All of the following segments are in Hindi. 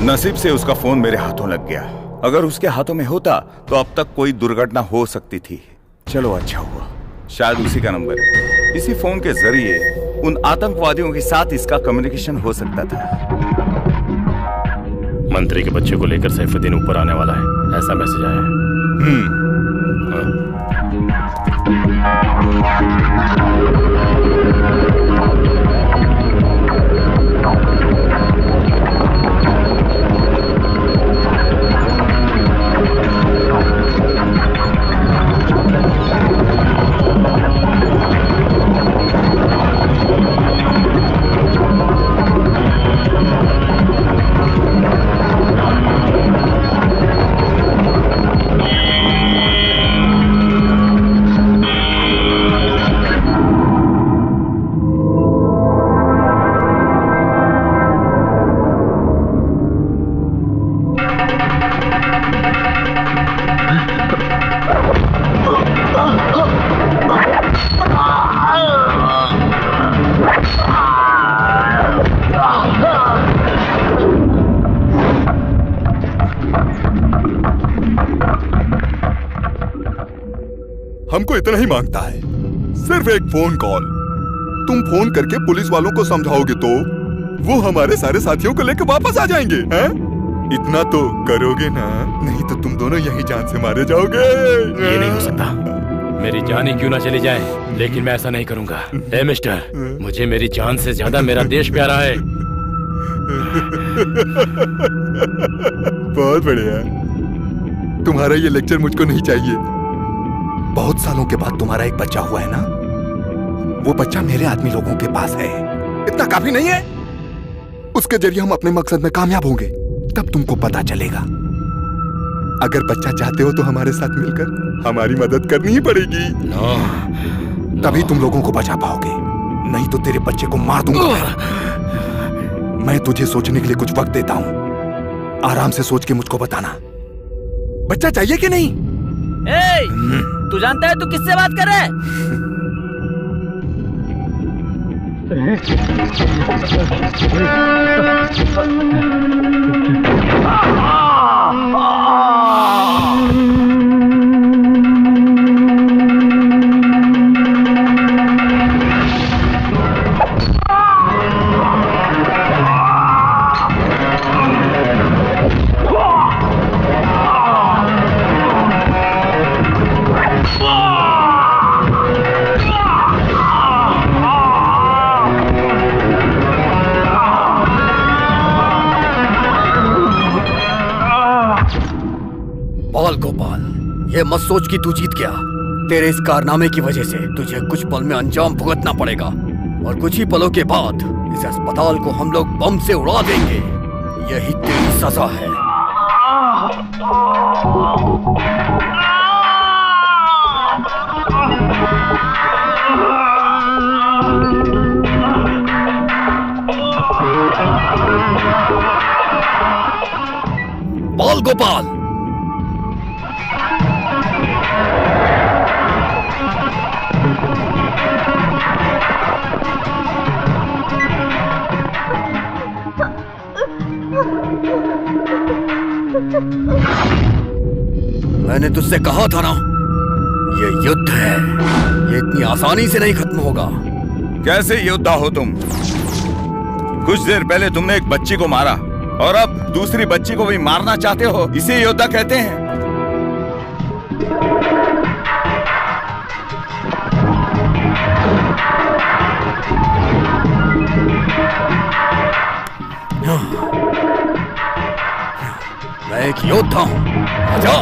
नसीब से उसका फोन मेरे हाथों लग गया। अगर उसके हाथों में होता तो अब तक कोई दुर्घटना हो सकती थी। चलो अच्छा हुआ, शायद उसी का नंबर है। इसी फोन के जरिए उन आतंकवादियों के साथ इसका कम्युनिकेशन हो सकता था। मंत्री के बच्चे को लेकर सैफुद्दीन ऊपर आने वाला है, ऐसा मैसेज आया है। हमको इतना ही मांगता है, सिर्फ एक फोन कॉल। तुम फोन करके पुलिस वालों को समझाओगे तो वो हमारे सारे साथियों को लेकर वापस आ जाएंगे, हैं? इतना तो करोगे ना, नहीं तो तुम दोनों यहीं जान से मारे जाओगे। ये नहीं हो सकता, मेरी जान ही क्यों ना चली जाए, लेकिन मैं ऐसा नहीं करूंगा। ए मिस्टर, मुझे मेरी जान से ज्यादा मेरा देश प्यारा है। बहुत बढ़िया, तुम्हारा ये लेक्चर मुझको नहीं चाहिए। बहुत सालों के बाद तुम्हारा एक बच्चा हुआ है ना, वो बच्चा मेरे आदमी लोगों के पास है। इतना काफी नहीं है? उसके जरिए हम अपने मकसद में कामयाब होंगे, तब तुमको पता चलेगा। अगर बच्चा चाहते हो तो हमारे साथ मिलकर हमारी मदद करनी ही पड़ेगी। तभी तुम लोगों को बचा पाओगे, नहीं तो तेरे बच्चे को मार दूंगा। मैं तुझे सोचने के लिए कुछ वक्त देता हूं, आराम से सोच के मुझको बताना, बच्चा चाहिए कि नहीं। तू जानता है तू किससे बात कर रहा है? गोपाल, ये मत सोच कि तू जीत गया। तेरे इस कारनामे की वजह से तुझे कुछ पल में अंजाम भुगतना पड़ेगा, और कुछ ही पलों के बाद इस अस्पताल को हम लोग बम से उड़ा देंगे। यही तेरी सजा है। बाल गोपाल, मैंने तुझसे कहा था ना, ये युद्ध है, ये इतनी आसानी से नहीं खत्म होगा। कैसे योद्धा हो तुम? कुछ देर पहले तुमने एक बच्ची को मारा और अब दूसरी बच्ची को भी मारना चाहते हो, इसे योद्धा कहते हैं। एक योद्धा हूँ। आजा।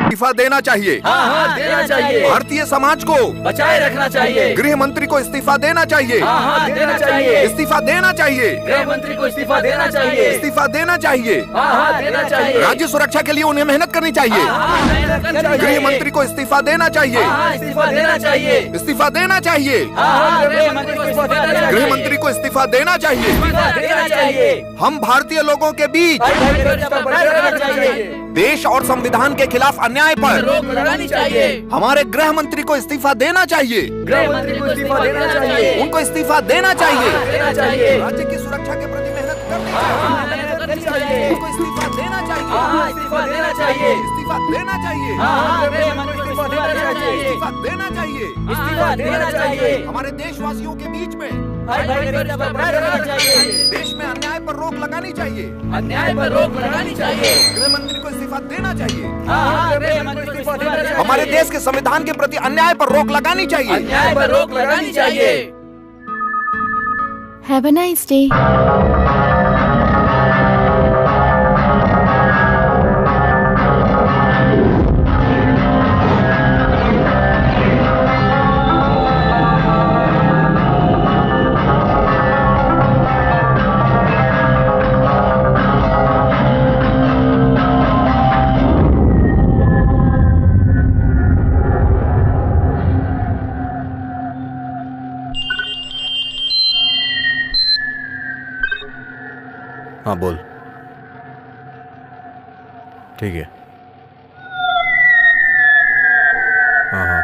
इस्तीफा देना चाहिए। हाँ हाँ देना चाहिए। भारतीय समाज को बचाए रखना चाहिए। गृह मंत्री को इस्तीफा देना चाहिए। हाँ हाँ देना चाहिए। इस्तीफा देना चाहिए। गृह मंत्री को इस्तीफा देना चाहिए। इस्तीफा देना चाहिए। हाँ हाँ देना चाहिए। राज्य सुरक्षा के लिए उन्हें मेहनत करनी चाहिए। गृह मंत्री को इस्तीफा देना चाहिए। इस्तीफा देना चाहिए। इस्तीफा देना चाहिए। गृह मंत्री को इस्तीफा देना चाहिए। गृह मंत्री को इस्तीफा देना चाहिए। हम भारतीय लोगों के बीच देश और संविधान के खिलाफ अन्याय पर रोक लगानी चाहिए। हमारे गृह मंत्री को इस्तीफा देना चाहिए। गृह मंत्री को इस्तीफा देना चाहिए। उनको इस्तीफा देना चाहिए। देना चाहिए। राज्य की सुरक्षा के प्रति मेहनत करनी चाहिए। उनको इस्तीफा देना चाहिए। इस्तीफा देना चाहिए। इस्तीफा देना चाहिए। गृह मंत्री को इस्तीफा देना चाहिए। इस्तीफा देना चाहिए। इस्तीफा देना चाहिए। हमारे देशवासियों के बीच में चाहिए। देश में अन्याय पर रोक लगानी चाहिए। अन्याय पर रोक लगानी चाहिए। गृह मंत्री को इस्तीफा देना चाहिए। गृह मंत्री को इस्तीफा देना चाहिए। हमारे देश के संविधान के प्रति अन्याय पर रोक लगानी चाहिए। अन्याय पर रोक लगानी चाहिए। Have a nice day. हाँ बोल। ठीक है। हाँ हाँ।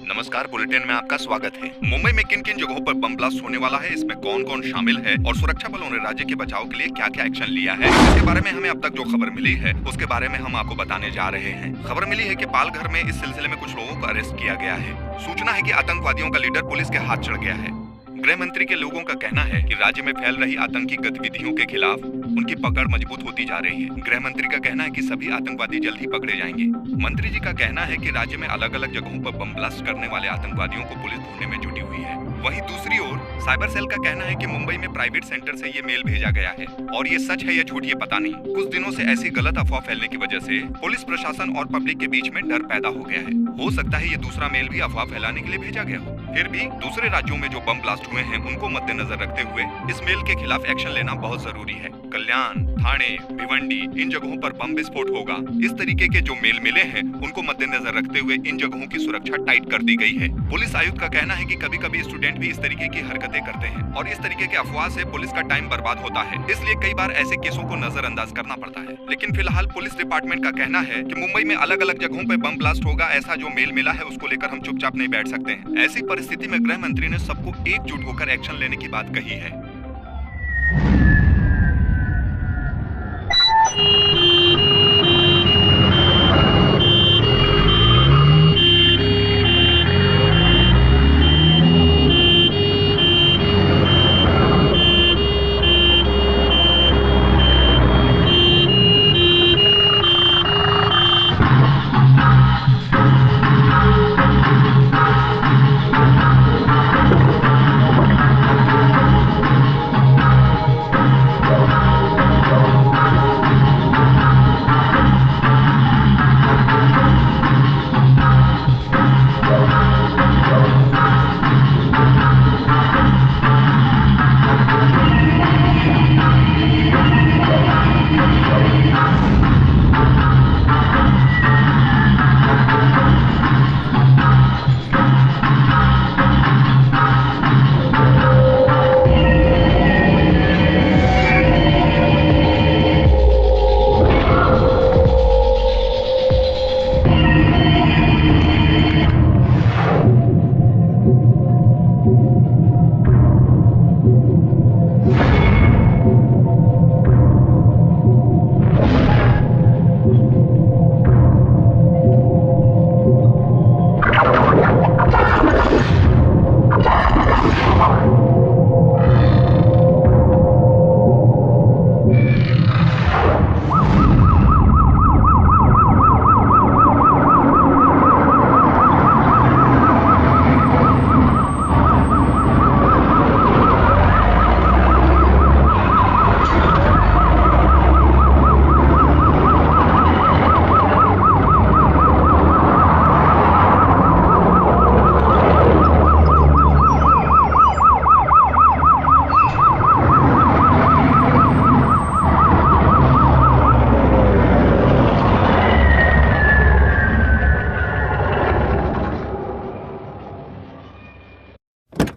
नमस्कार, बुलेटिन में आपका स्वागत है। मुंबई में किन किन जगहों पर बम ब्लास्ट होने वाला है, इसमें कौन कौन शामिल है और सुरक्षा बलों ने राज्य के बचाव के लिए क्या क्या एक्शन लिया है, इसके बारे में हमें अब तक जो खबर मिली है उसके बारे में हम आपको बताने जा रहे हैं। खबर मिली है कि पालघर में इस सिलसिले में कुछ लोगों को अरेस्ट किया गया है। सूचना है कि आतंकवादियों का लीडर पुलिस के हाथ चढ़ गया है। गृह मंत्री के लोगों का कहना है कि राज्य में फैल रही आतंकी गतिविधियों के खिलाफ उनकी पकड़ मजबूत होती जा रही है। गृह मंत्री का कहना है कि सभी आतंकवादी जल्द ही पकड़े जाएंगे। मंत्री जी का कहना है कि राज्य में अलग अलग जगहों पर बम ब्लास्ट करने वाले आतंकवादियों को पुलिस ढूंढने में जुटी हुई है। वहीं दूसरी ओर साइबर सेल का कहना है कि मुंबई में प्राइवेट सेंटर से ये मेल भेजा गया है और ये सच है या झूठ ये पता नहीं। कुछ दिनों से ऐसी गलत अफवाह फैलने की वजह से पुलिस प्रशासन और पब्लिक के बीच में डर पैदा हो गया है। हो सकता है ये दूसरा मेल भी अफवाह फैलाने के लिए भेजा गया हो। फिर भी दूसरे राज्यों में जो बम ब्लास्ट हुए हैं उनको मद्देनजर रखते हुए इस मेल के खिलाफ एक्शन लेना बहुत जरूरी है। कल्याण, थाने, भिवंडी इन जगहों पर बम विस्फोट होगा। इस तरीके के जो मेल मिले हैं उनको मद्देनजर रखते हुए इन जगहों की सुरक्षा टाइट कर दी गई है। पुलिस आयुक्त का कहना है कि कभी कभी स्टूडेंट भी इस तरीके की हरकतें करते हैं और इस तरीके के अफवाह से पुलिस का टाइम बर्बाद होता है, इसलिए कई बार ऐसे केसों को नजरअंदाज करना पड़ता है। लेकिन फिलहाल पुलिस डिपार्टमेंट का कहना है कि मुंबई में अलग अलग जगहों पर बम ब्लास्ट होगा, ऐसा जो मेल मिला है उसको लेकर हम चुपचाप नहीं बैठ सकते हैं। ऐसी परिस्थिति में गृह मंत्री ने सबको एकजुट होकर एक्शन लेने की बात कही है।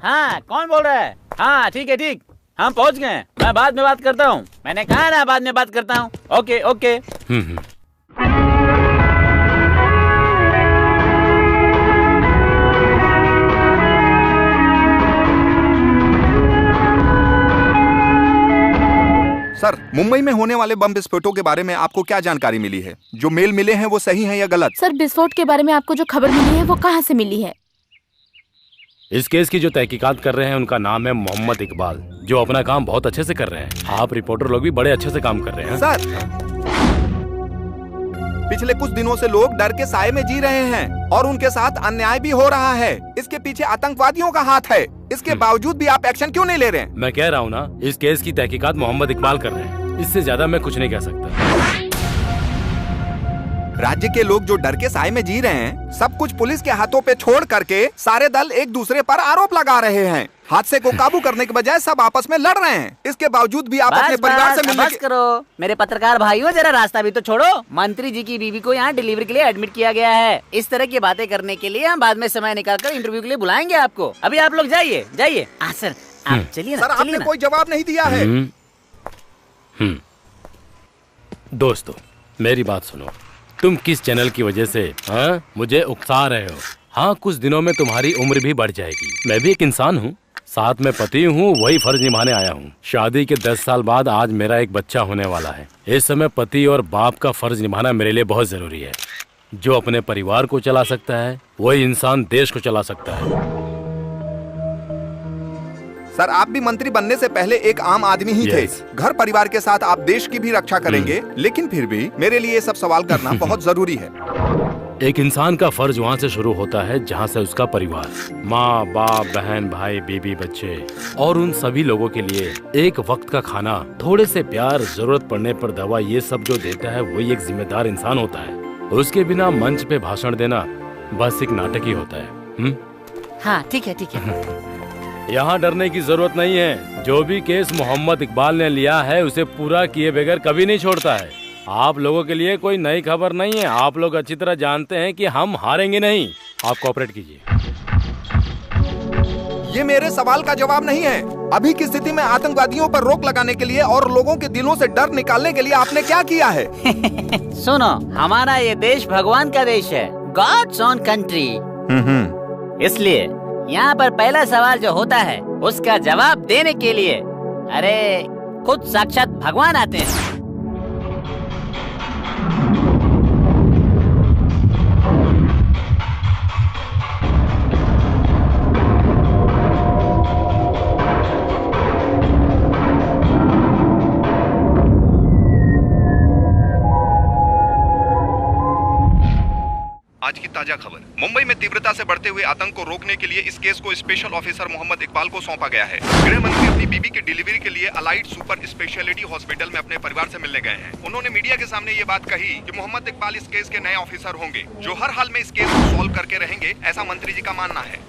हाँ कौन बोल रहा है? हाँ ठीक है ठीक, हम पहुंच गए। मैं बाद में बात करता हूँ। मैंने कहा ना बाद में बात करता हूँ। Okay okay. सर, मुंबई में होने वाले बम विस्फोटों के बारे में आपको क्या जानकारी मिली है? जो मेल मिले हैं वो सही हैं या गलत? सर, विस्फोट के बारे में आपको जो खबर मिली है वो कहाँ से मिली है? इस केस की जो तहकीकात कर रहे हैं उनका नाम है मोहम्मद इकबाल, जो अपना काम बहुत अच्छे से कर रहे हैं। आप रिपोर्टर लोग भी बड़े अच्छे से काम कर रहे हैं। सर, पिछले कुछ दिनों से लोग डर के साए में जी रहे हैं और उनके साथ अन्याय भी हो रहा है। इसके पीछे आतंकवादियों का हाथ है। इसके बावजूद भी आप एक्शन क्यों नहीं ले रहे हैं? मैं कह रहा हूँ ना, इस केस की तहकीकात मोहम्मद इकबाल कर रहे हैं। इससे ज्यादा मैं कुछ नहीं कह सकता। राज्य के लोग जो डर के साए में जी रहे हैं, सब कुछ पुलिस के हाथों पे छोड़ करके सारे दल एक दूसरे पर आरोप लगा रहे हैं। हादसे को काबू करने के बजाय सब आपस में लड़ रहे हैं। इसके बावजूद भी आप अपने परिवार से मिलने करो। मेरे पत्रकार भाइयों, जरा रास्ता भी तो छोड़ो। मंत्री जी की बीवी को यहाँ डिलीवरी के लिए एडमिट किया गया है। इस तरह की बातें करने के लिए हम बाद में समय निकालकर इंटरव्यू के लिए बुलाएंगे आपको। अभी आप लोग जाइए जाइए। सर आप चलिए ना। सर, आपने कोई जवाब नहीं दिया है। दोस्तों, मेरी बात सुनो। तुम किस चैनल की वजह से मुझे उकसा रहे हो? हाँ, कुछ दिनों में तुम्हारी उम्र भी बढ़ जाएगी। मैं भी एक इंसान हूँ, साथ में पति हूँ, वही फर्ज निभाने आया हूँ। शादी के 10 साल बाद आज मेरा एक बच्चा होने वाला है। इस समय पति और बाप का फर्ज निभाना मेरे लिए बहुत जरूरी है। जो अपने परिवार को चला सकता है वही इंसान देश को चला सकता है। सर, आप भी मंत्री बनने से पहले एक आम आदमी ही थे। घर परिवार के साथ आप देश की भी रक्षा करेंगे, लेकिन फिर भी मेरे लिए ये सब सवाल करना बहुत जरूरी है। एक इंसान का फर्ज वहाँ से शुरू होता है जहाँ से उसका परिवार, माँ बाप, बहन भाई, बीबी, बच्चे और उन सभी लोगों के लिए एक वक्त का खाना, थोड़े से प्यार, जरूरत पड़ने पर दवा, ये सब जो देता है वही एक जिम्मेदार इंसान होता है। उसके बिना मंच पे भाषण देना बस एक नाटक ही होता है। हाँ ठीक है ठीक है। यहाँ डरने की जरूरत नहीं है। जो भी केस मोहम्मद इकबाल ने लिया है उसे पूरा किए बगैर कभी नहीं छोड़ता है। आप लोगों के लिए कोई नई खबर नहीं है। आप लोग अच्छी तरह जानते हैं कि हम हारेंगे नहीं। आप कोऑपरेट कीजिए। ये मेरे सवाल का जवाब नहीं है। अभी की स्थिति में आतंकवादियों पर रोक लगाने के लिए और लोगों के दिलों से डर निकालने के लिए आपने क्या किया है? सुनो, हमारा ये देश भगवान का देश है, गॉड्स ओन कंट्री। इसलिए यहाँ पर पहला सवाल जो होता है उसका जवाब देने के लिए अरे खुद साक्षात भगवान आते हैं। आज की ताजा खबर। मुंबई में तीव्रता से बढ़ते हुए आतंक को रोकने के लिए इस केस को स्पेशल ऑफिसर मोहम्मद इकबाल को सौंपा गया है। गृह मंत्री अपनी बीबी की डिलीवरी के लिए अलाइड सुपर स्पेशलिटी हॉस्पिटल में अपने परिवार से मिलने गए हैं। उन्होंने मीडिया के सामने ये बात कही कि मोहम्मद इकबाल इस केस के नए ऑफिसर होंगे, जो हर हाल में इस केस को सॉल्व करके रहेंगे, ऐसा मंत्री जी का मानना है।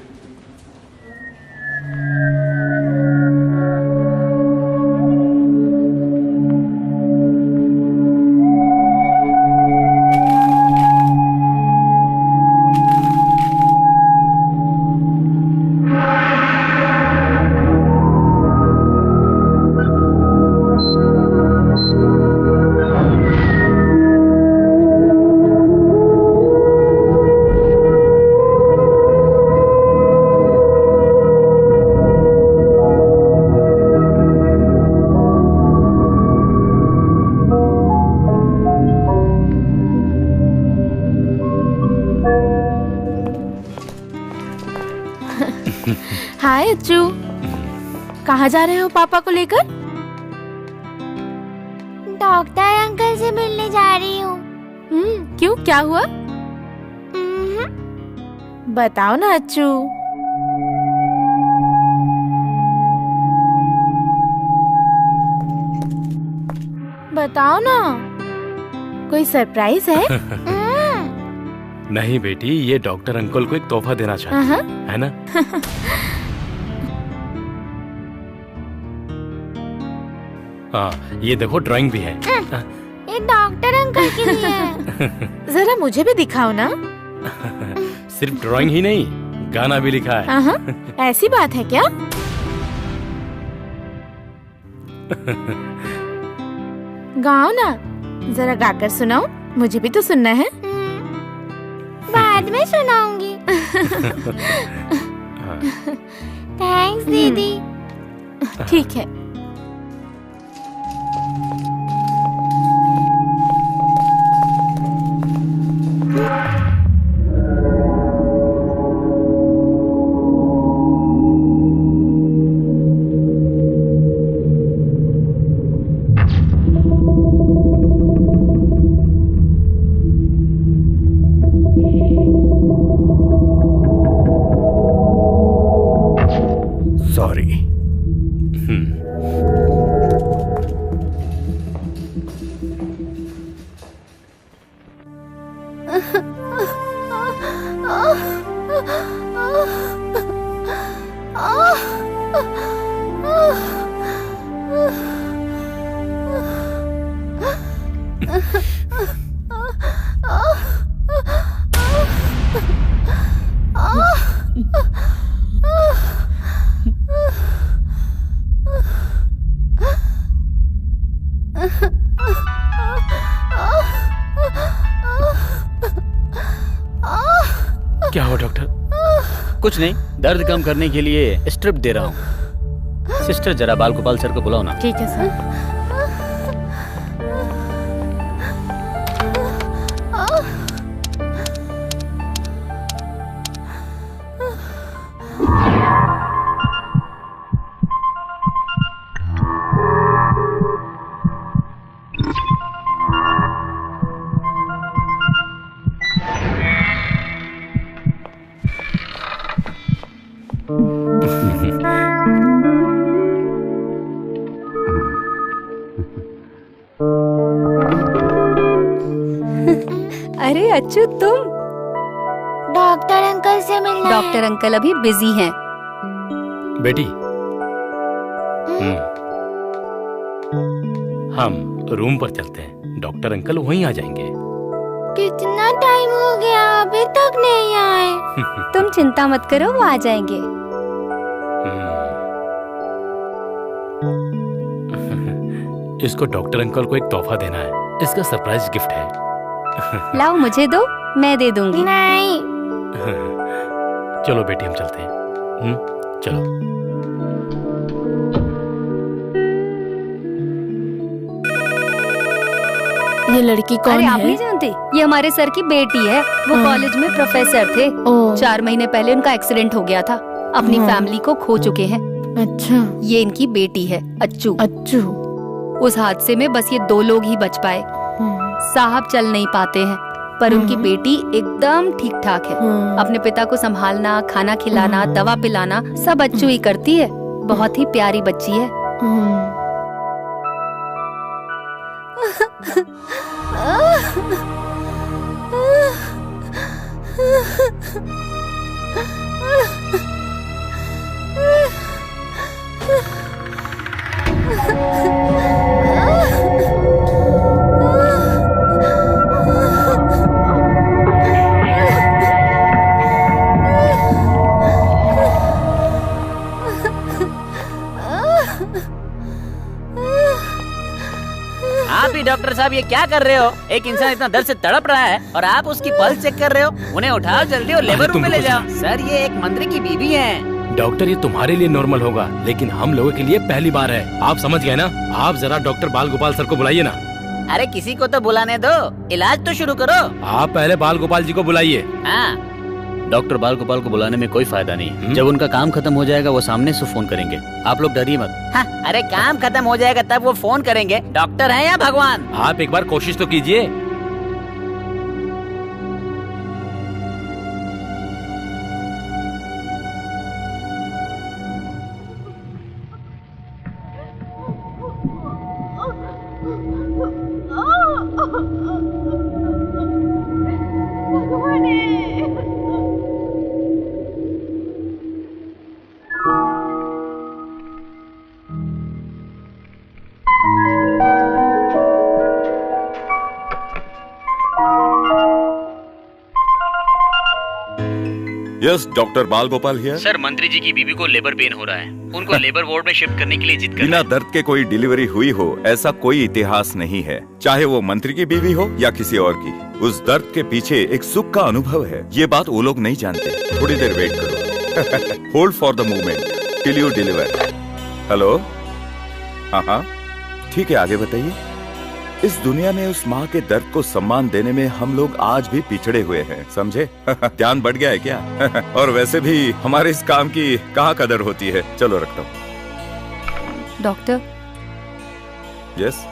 हाय अच्चू, कहाँ जा रहे हो पापा को लेकर? डॉक्टर अंकल से मिलने जा रही हूँ। क्यों, क्या हुआ? बताओ ना अच्चू। बताओ ना, कोई सरप्राइज है? नहीं बेटी, ये डॉक्टर अंकल को एक तोहफा देना चाहती है ना? हाँ, ये देखो ड्राइंग भी है। ये डॉक्टर अंकल के लिए है। जरा मुझे भी दिखाओ ना। सिर्फ ड्राइंग ही नहीं, गाना भी लिखा है। हाँ, ऐसी बात है क्या? गाओ ना, जरा गाकर सुनाओ, मुझे भी तो सुनना है। बाद में सुनाऊंगी। थैंक्स दीदी। ठीक है। सॉरी। क्या हुआ डॉक्टर? कुछ नहीं, दर्द कम करने के लिए स्ट्रिप दे रहा हूँ। सिस्टर जरा बाल गोपाल सर को बुलाओ ना। ठीक है सर। अरे अच्छू, तुम? डॉक्टर अंकल से मिलना है। डॉक्टर अंकल अभी बिजी हैं। बेटी, हम रूम पर चलते हैं, डॉक्टर अंकल वहीं आ जाएंगे। कितना टाइम हो गया, अभी तक नहीं आए। तुम चिंता मत करो, वो आ जाएंगे। इसको डॉक्टर अंकल को एक तोहफा देना है, इसका सरप्राइज गिफ्ट है। लाओ मुझे दो, मैं दे दूंगी। नहीं। चलो बेटी, हम चलते हैं। चलो। ये लड़की कौन अरे है? आप नहीं जानते, ये हमारे सर की बेटी है। वो कॉलेज में प्रोफेसर थे। 4 महीने पहले उनका एक्सीडेंट हो गया था। अपनी फैमिली को खो चुके हैं। अच्छा। ये इनकी बेटी है, अच्छू। अच्छू। उस हादसे में बस ये 2 लोग ही बच पाए। साहब चल नहीं पाते हैं, पर उनकी बेटी एकदम ठीक ठाक है। अपने पिता को संभालना, खाना खिलाना, दवा पिलाना सब अच्छू ही करती है। बहुत ही प्यारी बच्ची है। आप ही डॉक्टर साहब ये क्या कर रहे हो? एक इंसान इतना दर्द से तड़प रहा है और आप उसकी पल्स चेक कर रहे हो। उन्हें उठाओ जल्दी और लेबर रूम में ले जाओ। सर ये एक मंत्री की बीवी है। डॉक्टर, ये तुम्हारे लिए नॉर्मल होगा, लेकिन हम लोगों के लिए पहली बार है। आप समझ गए ना? आप जरा डॉक्टर बाल गोपाल सर को बुलाइए ना। अरे किसी को तो बुलाने दो, इलाज तो शुरू करो। आप पहले बाल गोपाल जी को बुलाइए। हाँ, डॉक्टर बाल गोपाल को बुलाने में कोई फायदा नहीं। जब उनका काम खत्म हो जाएगा वो सामने से फोन करेंगे। आप लोग डरिए मत। हाँ, अरे काम खत्म हो जाएगा तब वो फोन करेंगे। डॉक्टर है या भगवान? आप एक बार कोशिश तो कीजिए। यस, डॉक्टर बाल गोपाल हियर। सर, मंत्री जी की बीवी को लेबर पेन हो रहा है, उनको लेबर वार्ड में शिफ्ट करने के लिए जिद कर बिना दर्द के कोई डिलीवरी हुई हो ऐसा कोई इतिहास नहीं है, चाहे वो मंत्री की बीवी हो या किसी और की। उस दर्द के पीछे एक सुख का अनुभव है, ये बात वो लोग नहीं जानते। थोड़ी देर वेट करो। Hold for the movement till you deliver. Hello, हाँ, ठीक है, आगे बताइए। इस दुनिया में उस माँ के दर्द को सम्मान देने में हम लोग आज भी पिछड़े हुए हैं, समझे? ध्यान बढ़ गया है क्या? और वैसे भी हमारे इस काम की कहाँ कदर होती है। चलो रखता हूँ। डॉक्टर। यस।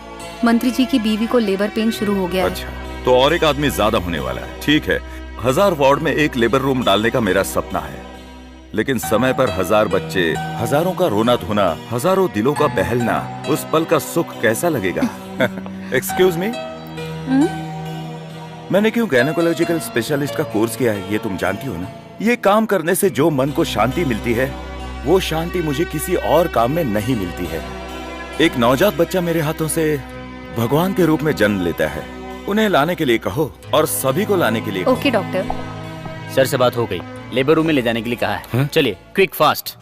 मंत्री जी की बीवी को लेबर पेन शुरू हो गया है। अच्छा, तो और एक आदमी ज्यादा होने वाला है। ठीक है, 1000 वार्ड में एक लेबर रूम डालने का मेरा सपना है, लेकिन समय पर 1000 बच्चे, हजारों का रोना धोना, हजारों दिलों का बहलना, उस पल का सुख कैसा लगेगा? एक्सक्यूज मी, मैंने क्यों गायनेकोलॉजिकल स्पेशलिस्ट का कोर्स किया है ये तुम जानती हो ना? ये काम करने से जो मन को शांति मिलती है, वो शांति मुझे किसी और काम में नहीं मिलती है। एक नवजात बच्चा मेरे हाथों से भगवान के रूप में जन्म लेता है, उन्हें लाने के लिए कहो और सभी को लाने के लिए कहो। Okay doctor. सर से बात हो गई, लेबर रूम में ले जाने के लिए कहा है। चलिए, क्विक फास्ट।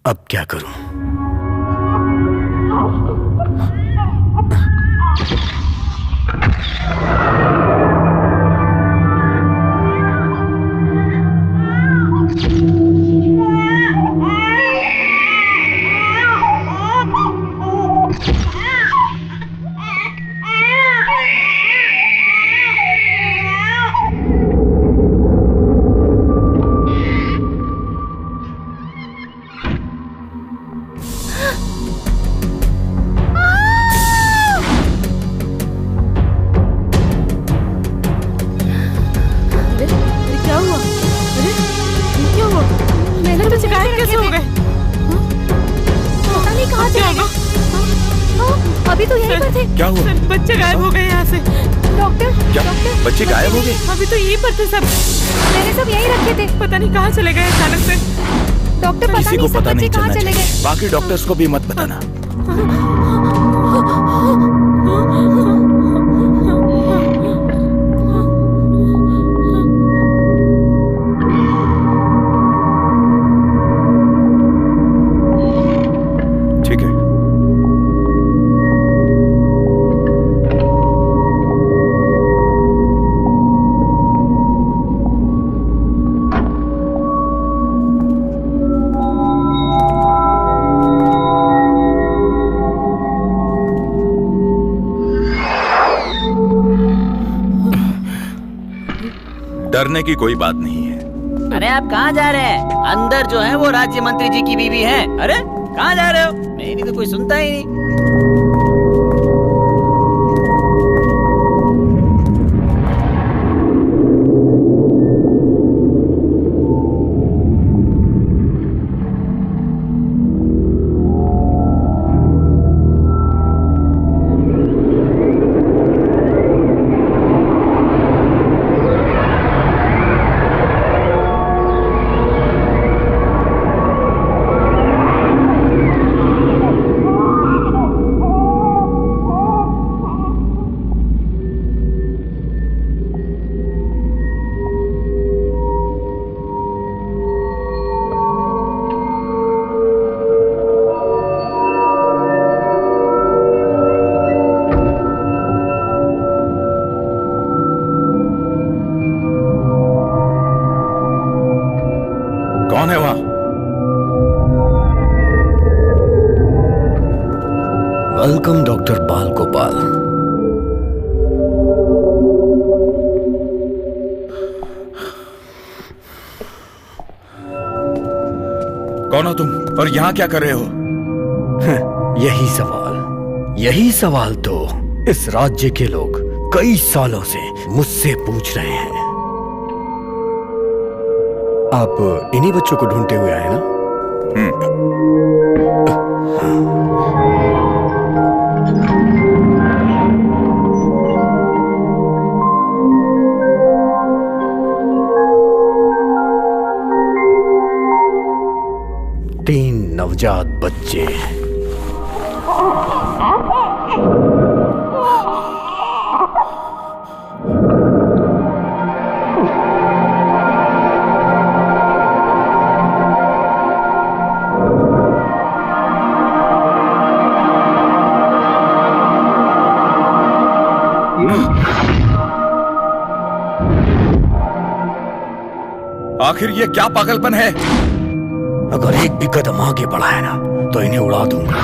अब क्या करूं? अभी तो यहीं पर थे। क्या हुआ? बच्चे गायब हो गए यहाँ से। डॉक्टर, क्या डॉक्टर, बच्चे गायब हो गए? अभी तो यहीं पर थे सब। मैंने सब यहीं रखे थे, पता नहीं कहाँ चले गए अचानक से। डॉक्टर, किसी को पता नहीं चलना चाहिए, बाकी डॉक्टर्स को भी मत बताना। डरने की कोई बात नहीं है। अरे आप कहाँ जा रहे हैं? अंदर जो है वो राज्य मंत्री जी की बीवी है। अरे कहाँ जा रहे हो? मेरी तो कोई सुनता ही नहीं। कौन है वहां? वेलकम डॉक्टर बाल गोपाल। कौन हो तुम और यहाँ क्या कर रहे हो? यही सवाल तो इस राज्य के लोग कई सालों से मुझसे पूछ रहे हैं। आप इन्हीं बच्चों को ढूंढते हुए आए ना? तीन नवजात बच्चे। आखिर ये क्या पागलपन है? अगर एक भी कदम आगे बढ़ा है ना तो इन्हें उड़ा दूंगा।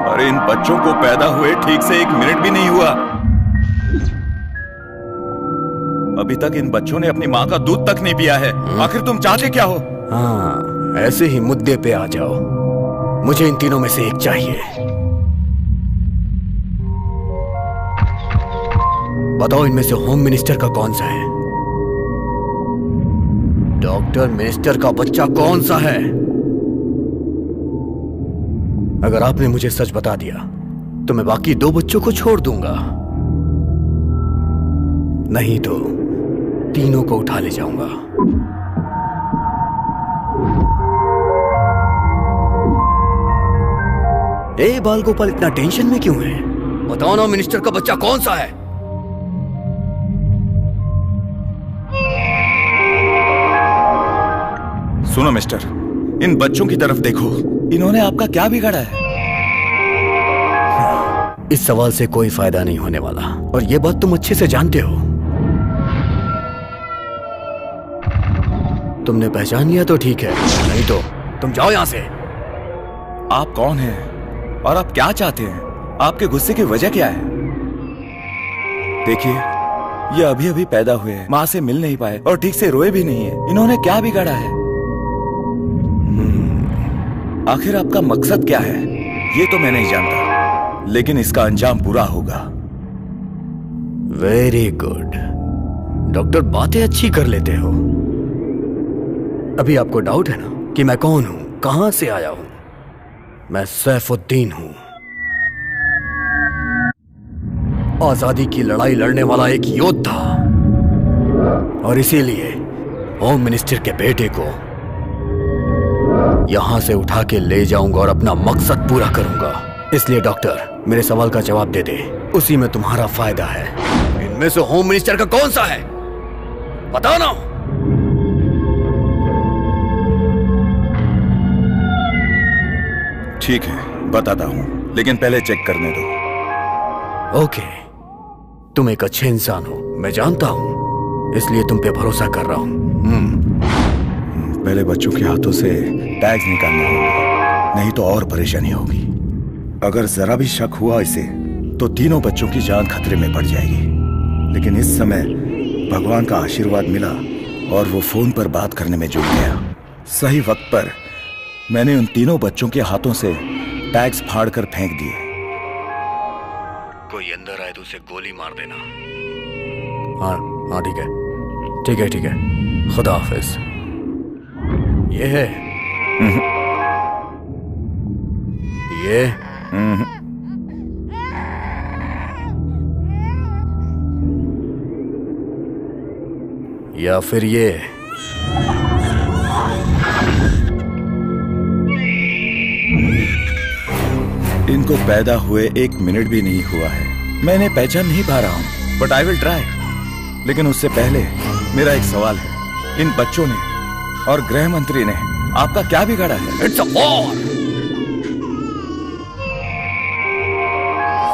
अरे इन बच्चों को पैदा हुए ठीक से 1 मिनट भी नहीं हुआ। अभी तक इन बच्चों ने अपनी माँ का दूध तक नहीं पिया है। आखिर तुम चाहते क्या हो? हाँ, ऐसे ही मुद्दे पे आ जाओ। मुझे इन तीनों में से एक चाहिए। बताओ इनमें से होम मिनिस्टर का कौन सा है? डॉक्टर मिनिस्टर का बच्चा कौन सा है? अगर आपने मुझे सच बता दिया तो मैं बाकी 2 बच्चों को छोड़ दूंगा, नहीं तो तीनों को उठा ले जाऊंगा। ए बाल गोपाल, इतना टेंशन में क्यों है? बताओ ना, मिनिस्टर का बच्चा कौन सा है? सुनो मिस्टर, इन बच्चों की तरफ देखो। इन्होंने आपका क्या बिगाड़ा है? इस सवाल से कोई फायदा नहीं होने वाला, और यह बात तुम अच्छे से जानते हो। तुमने पहचान लिया तो ठीक है, नहीं तो तुम जाओ यहां से। आप कौन हैं और आप क्या चाहते हैं? आपके गुस्से की वजह क्या है? देखिए, ये अभी अभी पैदा हुए हैं, माँ से मिल नहीं पाए और ठीक से रोए भी नहीं है। इन्होंने क्या बिगाड़ा है? आखिर आपका मकसद क्या है ये तो मैं नहीं जानता, लेकिन इसका अंजाम बुरा होगा। वेरी गुड डॉक्टर, बातें अच्छी कर लेते हो। अभी आपको डाउट है ना कि मैं कौन हूं, कहां से आया हूं? मैं सैफुद्दीन हूं, आजादी की लड़ाई लड़ने वाला एक योद्धा, और इसीलिए होम मिनिस्टर के बेटे को यहां से उठा के ले जाऊंगा और अपना मकसद पूरा करूंगा। इसलिए डॉक्टर, मेरे सवाल का जवाब दे दे, उसी में तुम्हारा फायदा है। इनमें से होम मिनिस्टर का कौन सा है? बताओ ना। ठीक है, बताता हूं, लेकिन पहले चेक करने दो। ओके, तुम एक अच्छे इंसान हो, मैं जानता हूं, इसलिए तुम पे भरोसा कर रहा हूं। पहले बच्चों के हाथों से टैग्स निकालने होंगे। नहीं तो और परेशानी होगी। अगर जरा भी शक हुआ इसे तो तीनों बच्चों की जान खतरे में पड़ जाएगी। लेकिन इस समय भगवान का आशीर्वाद मिला और वो फोन पर बात करने में जुट गया। सही वक्त पर मैंने उन तीनों बच्चों के हाथों से टैग्स फाड़ कर फेंक दिए। कोई अंदर आए तो उसे गोली मार देना। हाँ हाँ ठीक है ठीक है ठीक है, खुदा हाफिज। ये है ये या फिर ये इनको पैदा हुए 1 मिनट भी नहीं हुआ है। मैं इन्हें पहचान नहीं पा रहा हूं, बट आई विल ट्राई। लेकिन उससे पहले मेरा एक सवाल है, इन बच्चों ने और गृह मंत्री ने आपका क्या बिगाड़ा है? It's a war.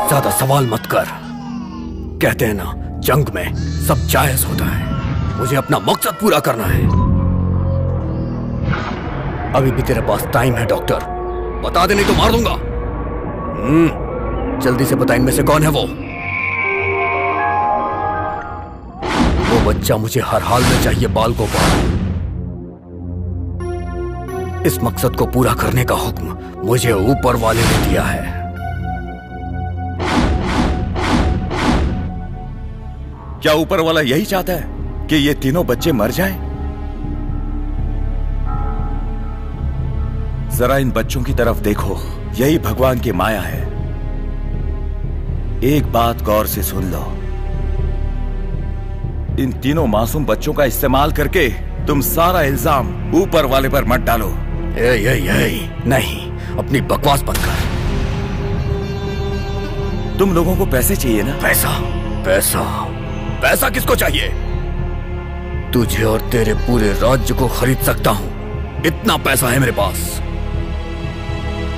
ज्यादा सवाल मत कर। कहते हैं ना, जंग में सब जायज होता है। मुझे अपना मकसद पूरा करना है। अभी भी तेरे पास टाइम है डॉक्टर, बता दे नहीं तो मार दूंगा। जल्दी से बता, इनमें से कौन है वो बच्चा मुझे हर हाल में चाहिए, बाल गोपाल। इस मकसद को पूरा करने का हुक्म मुझे ऊपर वाले ने दिया है। क्या ऊपर वाला यही चाहता है कि ये तीनों बच्चे मर जाएं? जरा इन बच्चों की तरफ देखो, यही भगवान की माया है। एक बात गौर से सुन लो, इन तीनों मासूम बच्चों का इस्तेमाल करके तुम सारा इल्जाम ऊपर वाले पर मत डालो। नहीं, अपनी बकवास बंद कर। तुम लोगों को पैसे चाहिए ना? पैसा पैसा पैसा किसको चाहिए? तुझे और तेरे पूरे राज्य को खरीद सकता हूं, इतना पैसा है मेरे पास।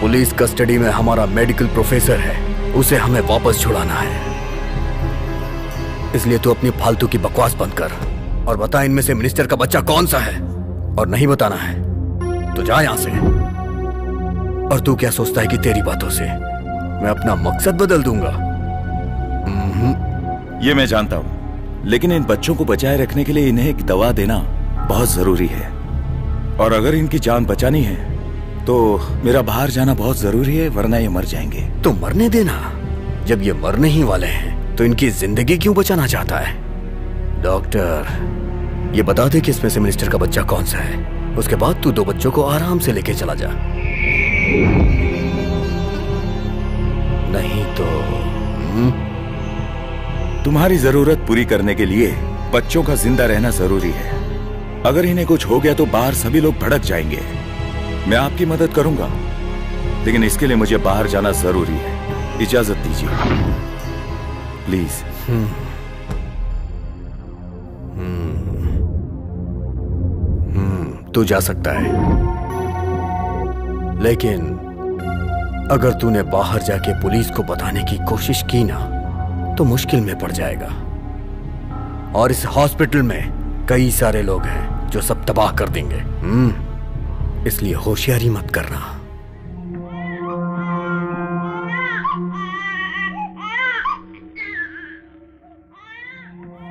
पुलिस कस्टडी में हमारा मेडिकल प्रोफेसर है, उसे हमें वापस छुड़ाना है। इसलिए तू अपनी फालतू की बकवास बंद कर और बता इनमें से मिनिस्टर का बच्चा कौन सा है। और नहीं बताना है तो जा यहां से। और तू क्या सोचता है कि तेरी बातों से मैं अपना मकसद बदल दूंगा? ये मैं जानता हूं, लेकिन इन बच्चों को बचाए रखने के लिए इन्हें एक दवा देना बहुत जरूरी है। और अगर इनकी जान बचानी है तो मेरा बाहर जाना बहुत जरूरी है, वरना ये मर जाएंगे। तो मरने देना। जब ये मरने ही वाले हैं तो इनकी जिंदगी क्यों बचाना चाहता है? डॉक्टर, ये बता दे कि इसमें से मिनिस्टर का बच्चा कौन सा है। उसके बाद तू 2 बच्चों को आराम से लेके चला जा। नहीं तो तुम्हारी जरूरत पूरी करने के लिए बच्चों का जिंदा रहना जरूरी है। अगर इन्हें कुछ हो गया तो बाहर सभी लोग भड़क जाएंगे। मैं आपकी मदद करूंगा, लेकिन इसके लिए मुझे बाहर जाना जरूरी है। इजाजत दीजिए प्लीज। तू जा सकता है, लेकिन अगर तूने बाहर जाके पुलिस को बताने की कोशिश की ना तो मुश्किल में पड़ जाएगा। और इस हॉस्पिटल में कई सारे लोग हैं जो सब तबाह कर देंगे। इसलिए होशियारी मत करना।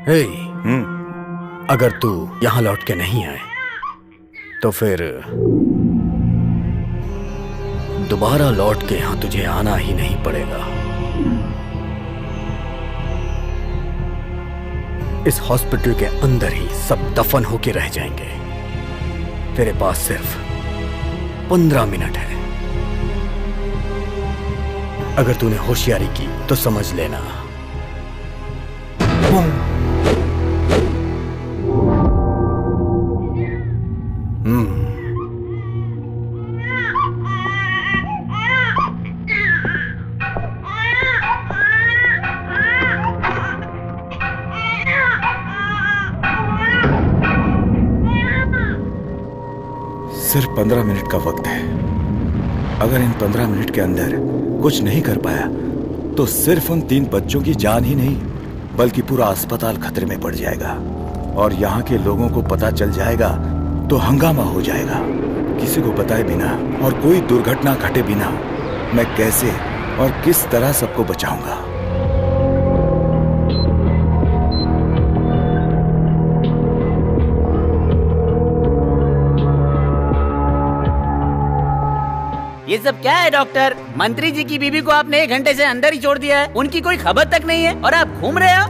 हे, अगर तू यहां लौट के नहीं आए तो फिर दोबारा लौट के यहां तुझे आना ही नहीं पड़ेगा। इस हॉस्पिटल के अंदर ही सब दफन होके रह जाएंगे। तेरे पास सिर्फ 15 मिनट है। अगर तूने होशियारी की तो समझ लेना। सिर्फ 15 मिनट का वक्त है। अगर इन 15 मिनट के अंदर कुछ नहीं कर पाया तो सिर्फ उन 3 बच्चों की जान ही नहीं बल्कि पूरा अस्पताल खतरे में पड़ जाएगा। और यहाँ के लोगों को पता चल जाएगा तो हंगामा हो जाएगा किसी को बताए बिना और कोई दुर्घटना घटे बिना मैं कैसे और किस तरह सबको बचाऊंगा? ये सब क्या है डॉक्टर? मंत्री जी की बीबी को आपने 1 घंटे से अंदर ही छोड़ दिया है, उनकी कोई खबर तक नहीं है और आप घूम रहे हो?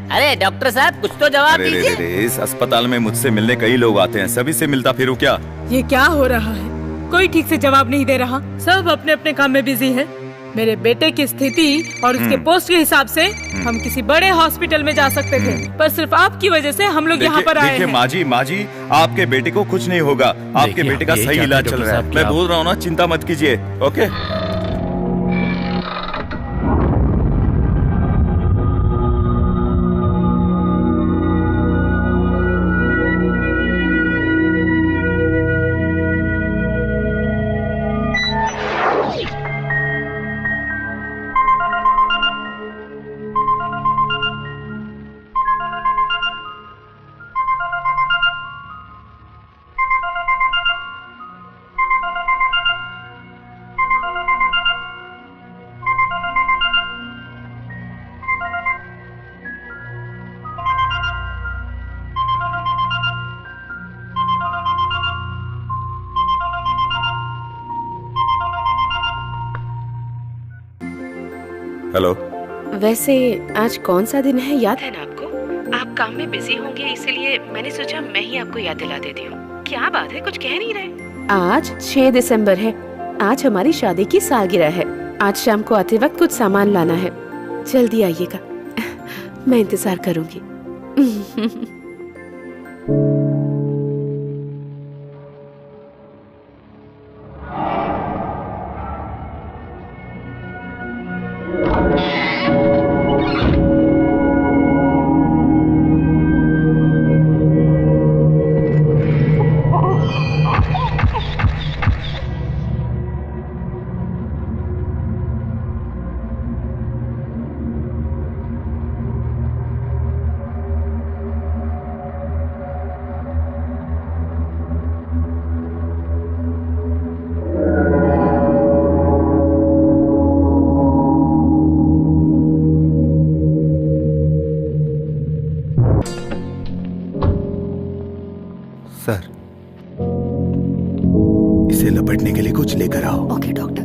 अरे डॉक्टर साहब कुछ तो जवाब दीजिए। इस अस्पताल में मुझसे मिलने कई लोग आते हैं, सभी से मिलता फिरूं क्या? ये क्या हो रहा है? कोई ठीक से जवाब नहीं दे रहा, सब अपने अपने काम में बिजी है। मेरे बेटे की स्थिति और उसके पोस्ट के हिसाब से हम किसी बड़े हॉस्पिटल में जा सकते थे, पर सिर्फ आपकी वजह से हम लोग यहाँ पर आए हैं। माँ जी आपके बेटे को कुछ नहीं होगा, आपके बेटे का सही इलाज चल रहा है। मैं बोल रहा हूँ ना, चिंता मत कीजिए। Okay hello. वैसे आज कौन सा दिन है, याद है ना आपको? आप काम में बिजी होंगे, इसलिए मैंने सोचा मैं ही आपको याद दिला देती हूँ। क्या बात है, कुछ कह नहीं रहे? आज 6 दिसंबर है, आज हमारी शादी की सालगिरह है। आज शाम को आते वक्त कुछ सामान लाना है, जल्दी आइएगा, मैं इंतजार करूंगी। सर, इसे लपेटने के लिए कुछ लेकर आओ। Okay doctor.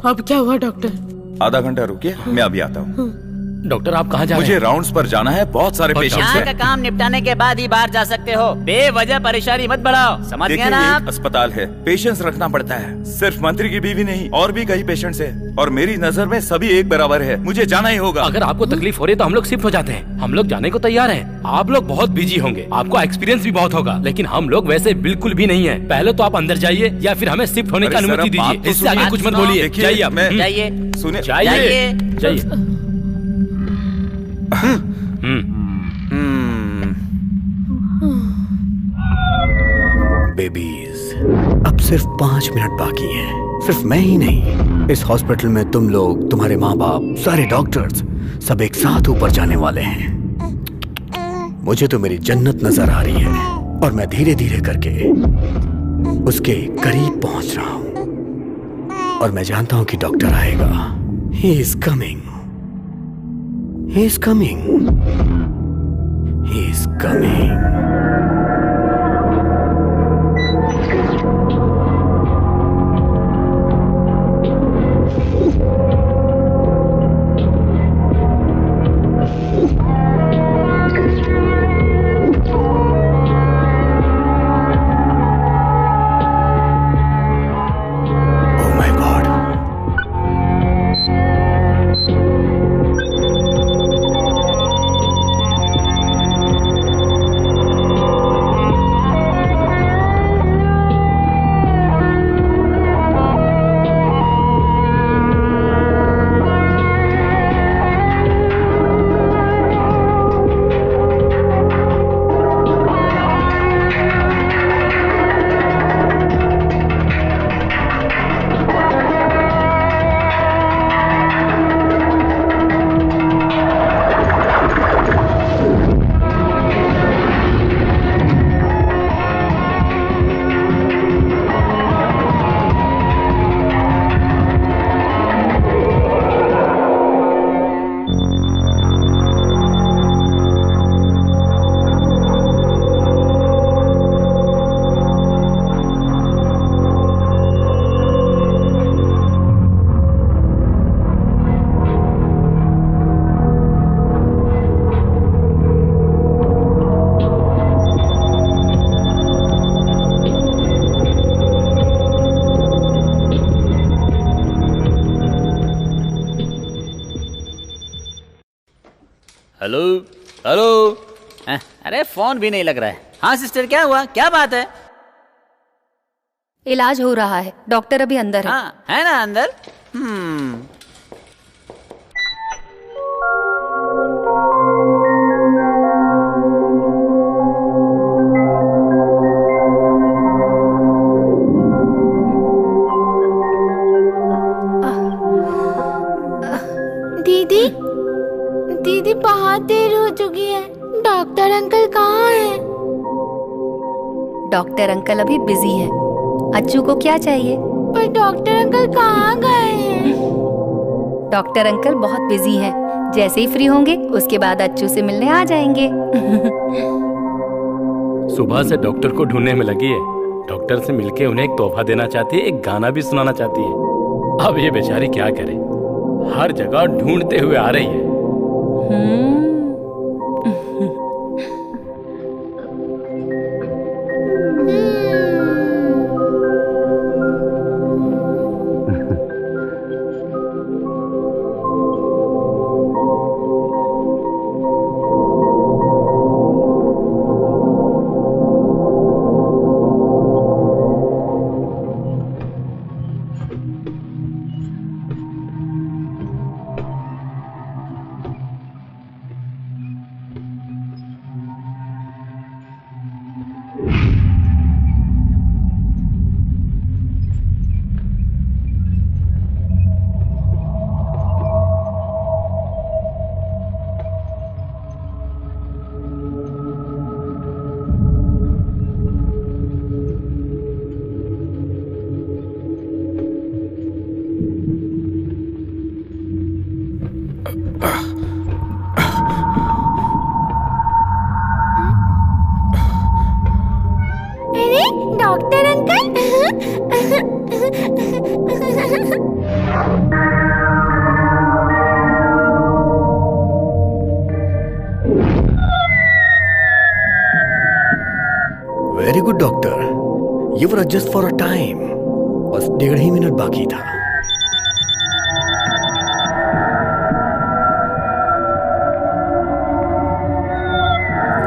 अब क्या हुआ डॉक्टर? आधा घंटा रुकिए, मैं अभी आता हूँ। डॉक्टर आप कहाँ जा रहे हैं? मुझे राउंड्स पर जाना है, बहुत सारे पेशेंट्स यहाँ का हैं। काम निपटाने के बाद ही बाहर जा सकते हो, बेवजह परेशानी मत बढ़ाओ, समझ गए ना आप? अस्पताल है, पेशेंस रखना पड़ता है। सिर्फ मंत्री की बीवी नहीं, और भी कई पेशेंट्स हैं, और मेरी नजर में सभी एक बराबर है। मुझे जाना ही होगा। अगर आपको तकलीफ हो रही है तो हम लोग शिफ्ट हो जाते हैं। हम लोग जाने को तैयार हैं। आप लोग बहुत बिजी होंगे, आपको एक्सपीरियंस भी बहुत होगा, लेकिन हम लोग वैसे बिल्कुल भी नहीं है। पहले तो आप अंदर जाइए या फिर हमें शिफ्ट होने की अनुमति दीजिए। इससे आगे कुछ मत बोलिए। जाइए आप। जाइए, सुनिए, जाइए, जाइए। बेबीज, अब सिर्फ 5 मिनट बाकी हैं। सिर्फ मैं ही नहीं, इस हॉस्पिटल में तुम लोग, तुम्हारे माँ बाप, सारे डॉक्टर्स सब एक साथ ऊपर जाने वाले हैं। मुझे तो मेरी जन्नत नजर आ रही है और मैं धीरे धीरे करके उसके करीब पहुंच रहा हूं। और मैं जानता हूं कि डॉक्टर आएगा। He is coming. He is coming. He is coming. Hello hello. अरे फोन भी नहीं लग रहा है। हाँ सिस्टर, क्या हुआ, क्या बात है? इलाज हो रहा है, डॉक्टर अभी अंदर है। हाँ है ना अंदर। दीदी दीदी बहुत देर हो चुकी है, डॉक्टर अंकल कहाँ हैं? डॉक्टर अंकल अभी बिजी है। अच्छू को क्या चाहिए? पर डॉक्टर अंकल कहाँ गए हैं? डॉक्टर अंकल बहुत बिजी हैं। जैसे ही फ्री होंगे उसके बाद अच्छू से मिलने आ जाएंगे। सुबह से डॉक्टर को ढूंढने में लगी है। डॉक्टर से मिलके उन्हें एक तोहफा देना चाहती है, एक गाना भी सुनाना चाहती है। अब ये बेचारी क्या करे, हर जगह ढूंढते हुए आ रही है। अरे doctor uncle. Very good doctor, you were just for a time. बस 1.5 ही मिनट बाकी था।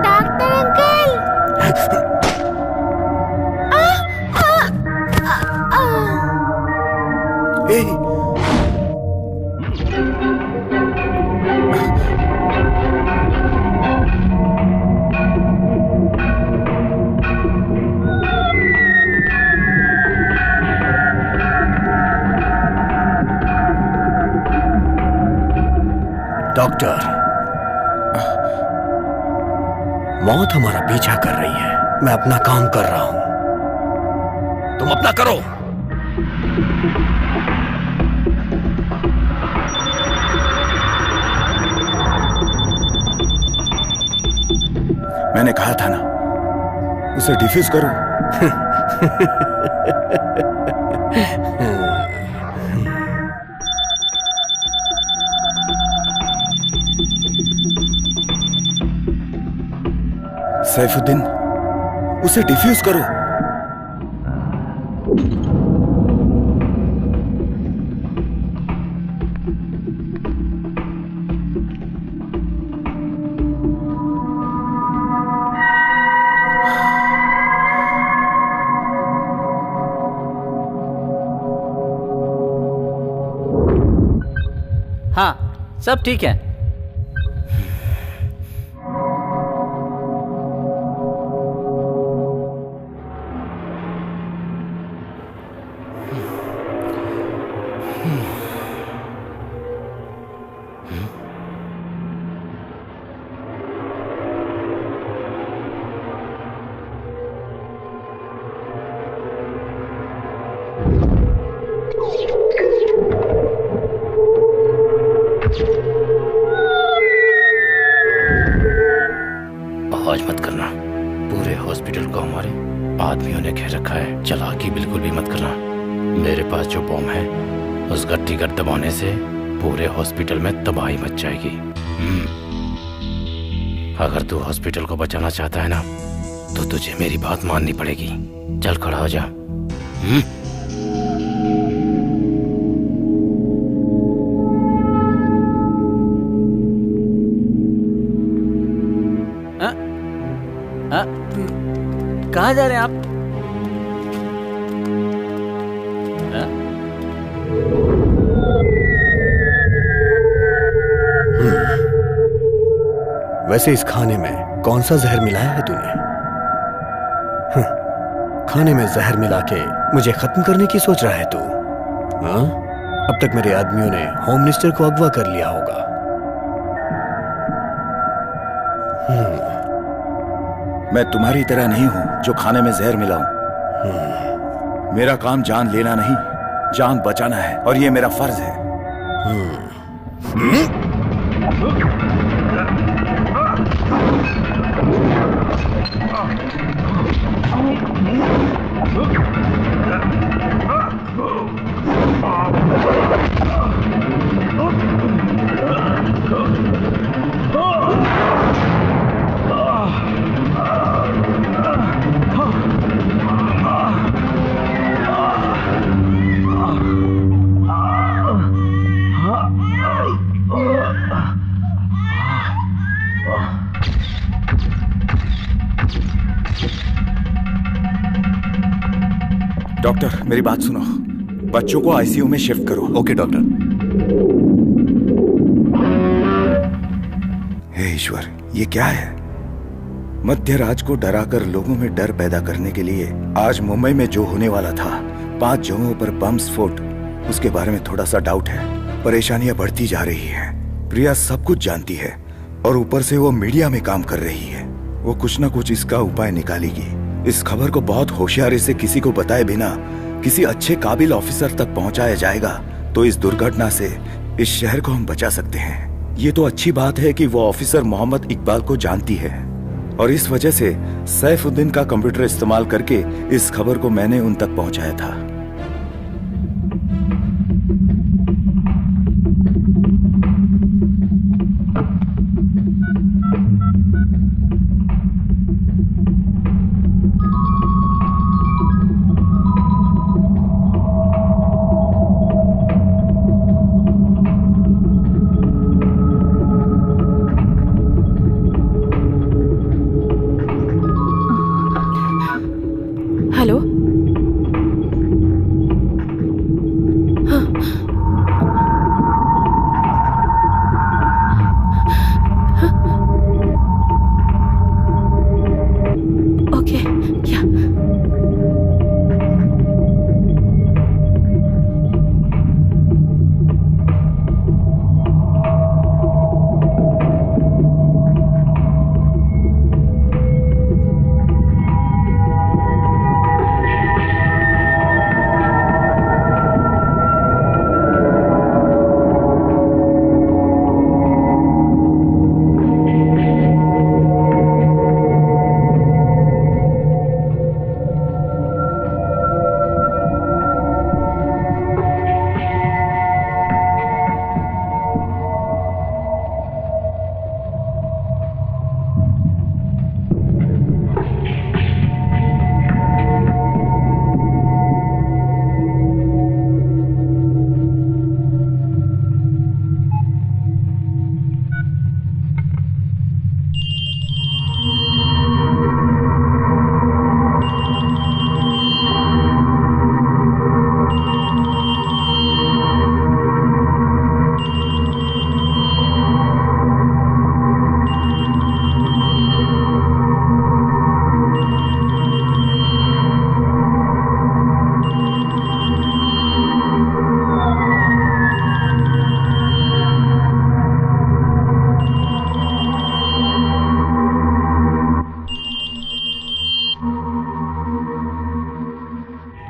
Doctor uncle. डॉक्टर, मौत हमारा पीछा कर रही है। मैं अपना काम कर रहा हूं, तुम अपना करो। मैंने कहा था ना, उसे डिफ्यूज करो। सैफुद्दीन, उसे डिफ्यूज करो। हाँ सब ठीक है। आवाज मत करना। पूरे हॉस्पिटल को हमारे आदमियों ने घेर रखा है। चालाकी बिल्कुल भी मत करना। मेरे पास जो बॉम्ब है उसका ट्रिगर दबाने से पूरे हॉस्पिटल में तबाही मच जाएगी। अगर तू हॉस्पिटल को बचाना चाहता है ना, तो तुझे मेरी बात माननी पड़ेगी। चल खड़ा हो जा। कहाँ जा रहे हैं आप? वैसे इस खाने में कौन सा जहर मिलाया है तूने? खाने में जहर मिला के मुझे खत्म करने की सोच रहा है तू? हाँ? अब तक मेरे आदमियों ने होम मिनिस्टर को अगवा कर लिया होगा। मैं तुम्हारी तरह नहीं हूं जो खाने में जहर मिलाऊं। मेरा काम जान लेना नहीं, जान बचाना है, और ये मेरा फर्ज है। डॉक्टर, मेरी बात सुनो। बच्चों को आईसीयू में शिफ्ट करो। Okay doctor. हे ईश्वर, ये क्या है? मध्य रात को डराकर लोगों में डर पैदा करने के लिए आज मुंबई में जो होने वाला था, 5 जगहों पर बम स्फोट, उसके बारे में थोड़ा सा डाउट है। परेशानियां बढ़ती जा रही हैं। प्रिया सब कुछ जानती है और ऊपर से वो मीडिया में काम कर रही है। वो कुछ ना कुछ इसका उपाय निकालेगी। इस खबर को बहुत होशियारी से किसी को बताए बिना किसी अच्छे काबिल ऑफिसर तक पहुंचाया जाएगा तो इस दुर्घटना से इस शहर को हम बचा सकते हैं। ये तो अच्छी बात है कि वो ऑफिसर मोहम्मद इकबाल को जानती है और इस वजह से सैफुद्दीन का कंप्यूटर इस्तेमाल करके इस खबर को मैंने उन तक पहुंचाया था। हेलो। हाँ। हाँ। ओके, क्या?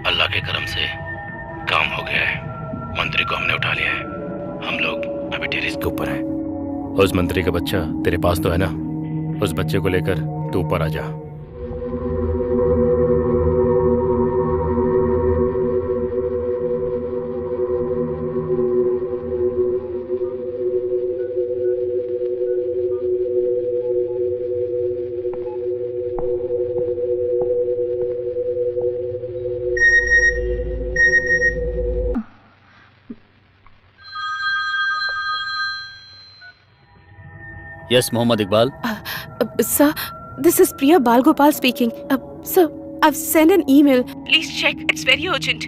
अल्लाह के करम से काम हो गया है। मंत्री को हमने उठा लिया है। हम लोग अभी टेरेस के ऊपर हैं। उस मंत्री का बच्चा तेरे पास तो है ना? उस बच्चे को लेकर तू ऊपर आ जा। Yes Mohammad Iqbal. Sir, this is Priya Bal Gopal speaking. Sir, I've sent an email. Please check. It's very urgent.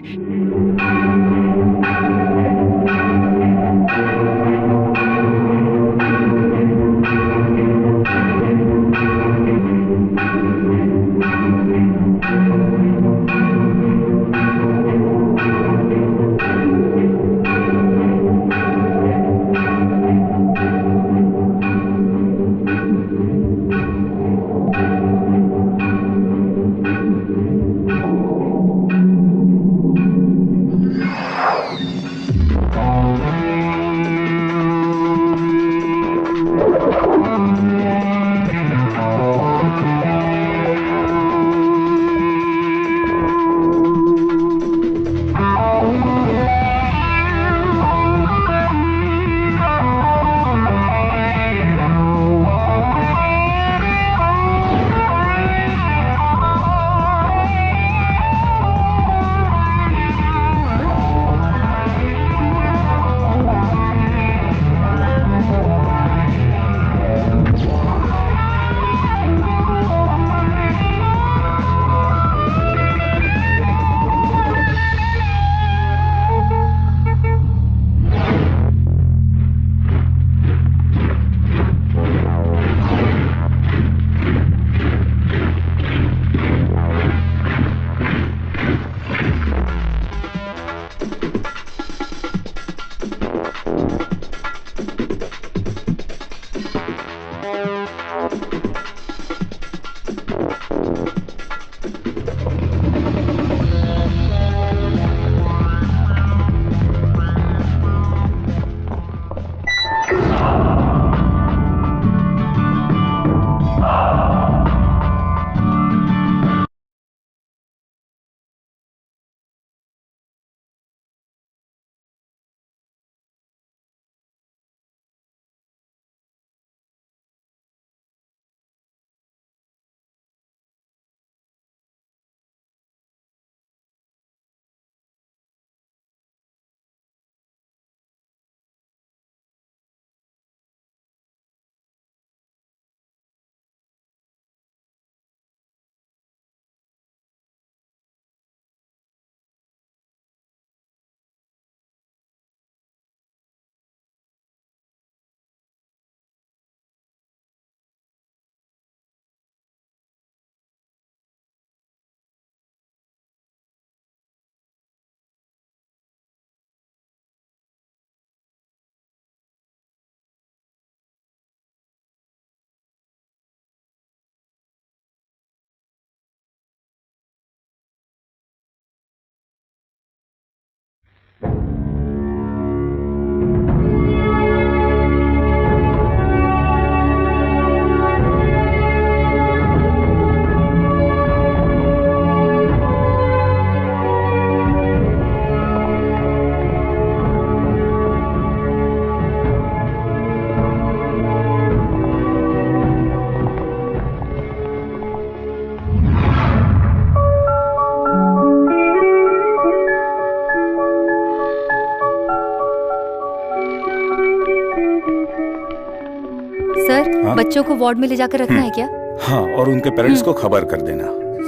बच्चों को वार्ड में ले जाकर रखना है क्या? हाँ, और उनके पेरेंट्स को खबर कर देना।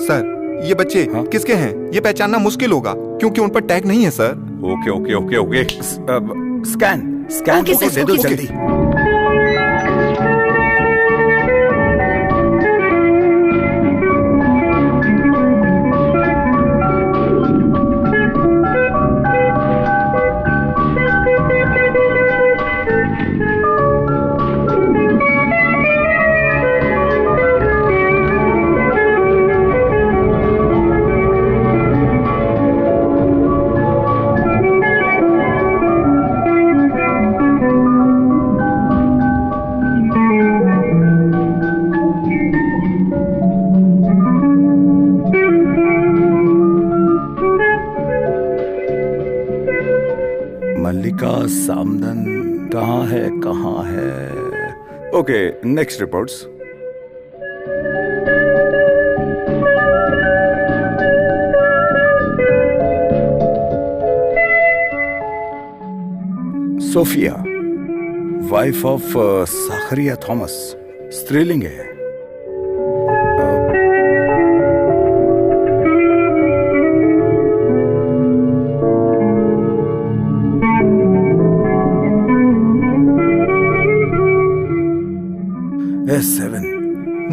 सर, ये बच्चे किसके हैं? ये पहचानना मुश्किल होगा क्योंकि उन पर टैग नहीं है sir. Okay okay okay okay. Scan दे दो जल्दी। सामदन कहाँ है? Okay, next reports. Sophia, wife of Zachariah Thomas, स्त्रीलिंग है।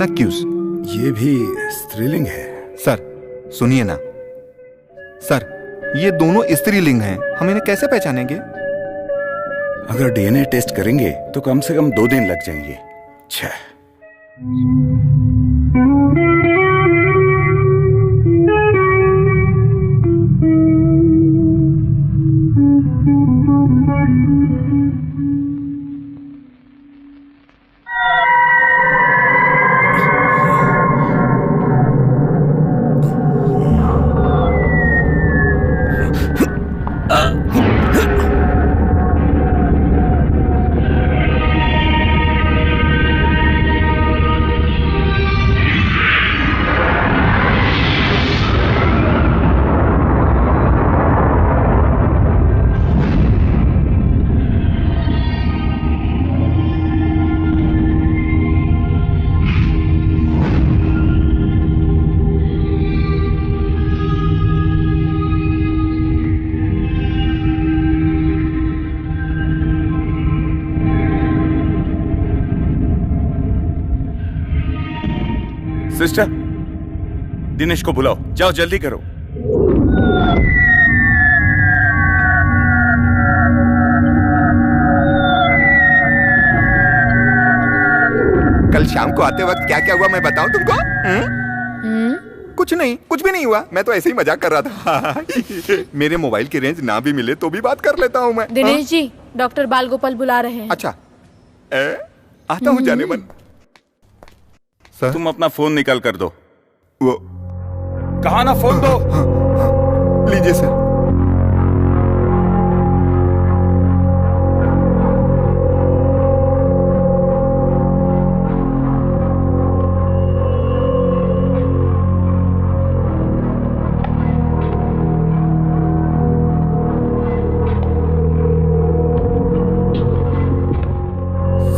ना क्यूज। ये भी स्त्रीलिंग है। सर सुनिए ना सर, ये दोनों स्त्रीलिंग हैं, हम इन्हें कैसे पहचानेंगे? अगर डीएनए टेस्ट करेंगे तो कम से कम 2 दिन लग जाएंगे। छह। सिस्टर, दिनेश को बुलाओ, जाओ जल्दी करो। कल शाम को आते वक्त क्या क्या हुआ मैं बताऊं तुमको? कुछ नहीं, कुछ भी नहीं हुआ, मैं तो ऐसे ही मजाक कर रहा था। मेरे मोबाइल की रेंज ना भी मिले तो भी बात कर लेता हूँ मैं। दिनेश जी, डॉक्टर बालगोपाल बुला रहे हैं। अच्छा, आता हूँ जाने मन। तुम अपना फोन निकाल कर दो। वो कहा ना फोन दो। लीजिए सर।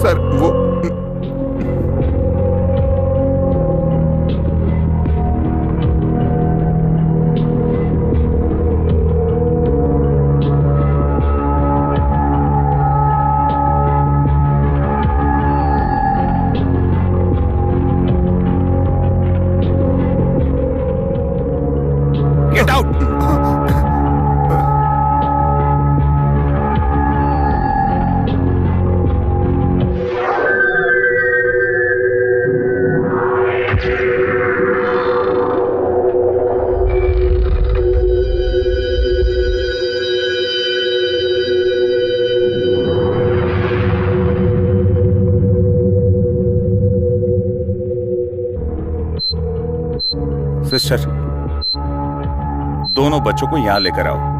सर वो गेट आउट। सिस्टर, दोनों बच्चों को यहां लेकर आओ।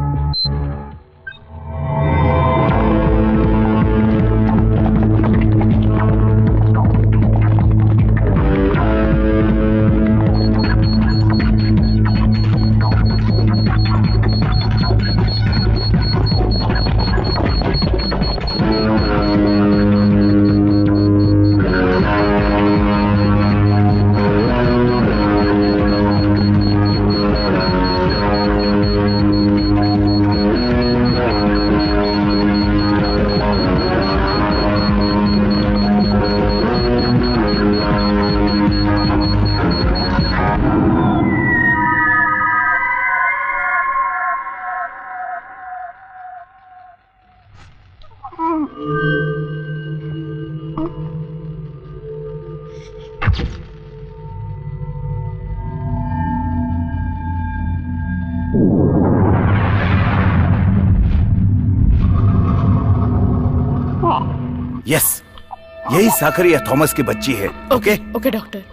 यस, यही साकरिया थॉमस की बच्ची है। Okay okay doctor.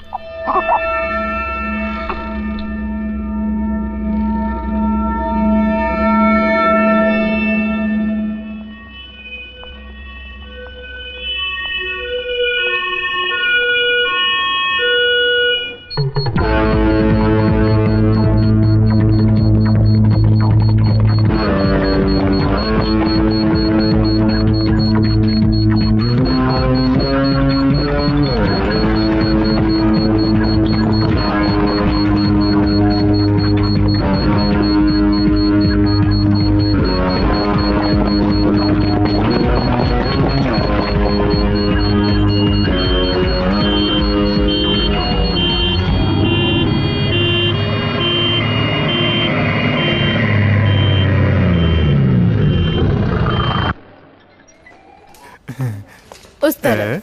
उस तरह।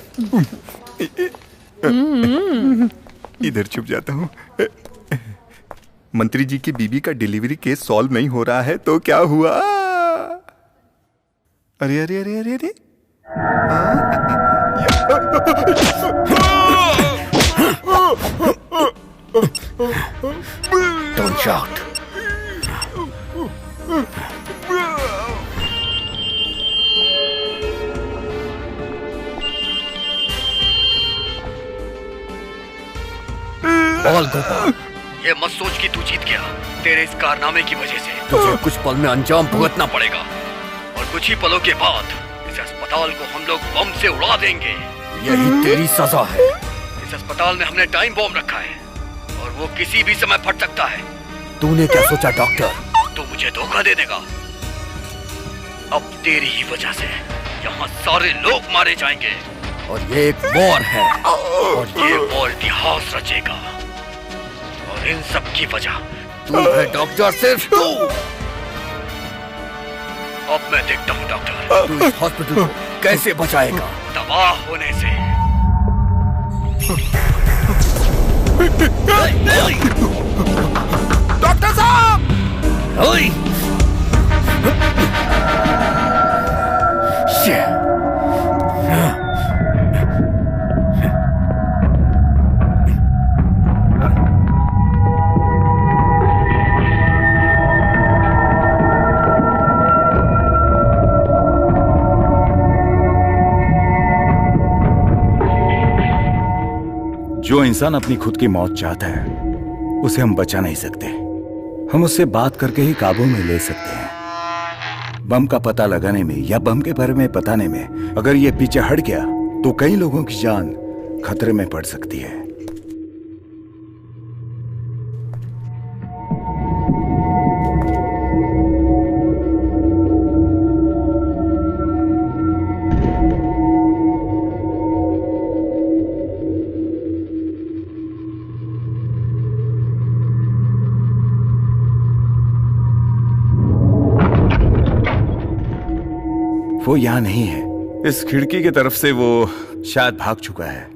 इधर छुप जाता हूँ। मंत्री जी की बीबी का डिलीवरी केस सॉल्व नहीं हो रहा है तो क्या हुआ? अरे अरे अरे अरे अरे Don't shout. बाल गोपाल, ये मत सोच कि तू जीत गया। तेरे इस कारनामे की वजह से तुझे कुछ पल में अंजाम भुगतना पड़ेगा और कुछ ही पलों के बाद इस अस्पताल को हम लोग बम से उड़ा देंगे। यही तेरी सजा है। इस अस्पताल में हमने टाइम बॉम्ब रखा है और वो किसी भी समय फट सकता है। तूने क्या सोचा डॉक्टर? तू मुझे धोखा दे देगा? अब तेरी ही वजह से यहाँ सारे लोग मारे जाएंगे और ये एक वॉर है और ये वॉर इतिहास रचेगा और इन सब की वजह तू है डॉक्टर, सिर्फ तू। अब मैं देखता हूँ डॉक्टर, तू इस हॉस्पिटल को कैसे बचाएगा तबाह होने से। डॉक्टर साहब! जो इंसान अपनी खुद की मौत चाहता है उसे हम बचा नहीं सकते। हम उससे बात करके ही काबू में ले सकते हैं। बम का पता लगाने में या बम के बारे में बताने में अगर ये पीछे हट गया तो कई लोगों की जान खतरे में पड़ सकती है। वो यहाँ नहीं है। इस खिड़की की तरफ से वो शायद भाग चुका है।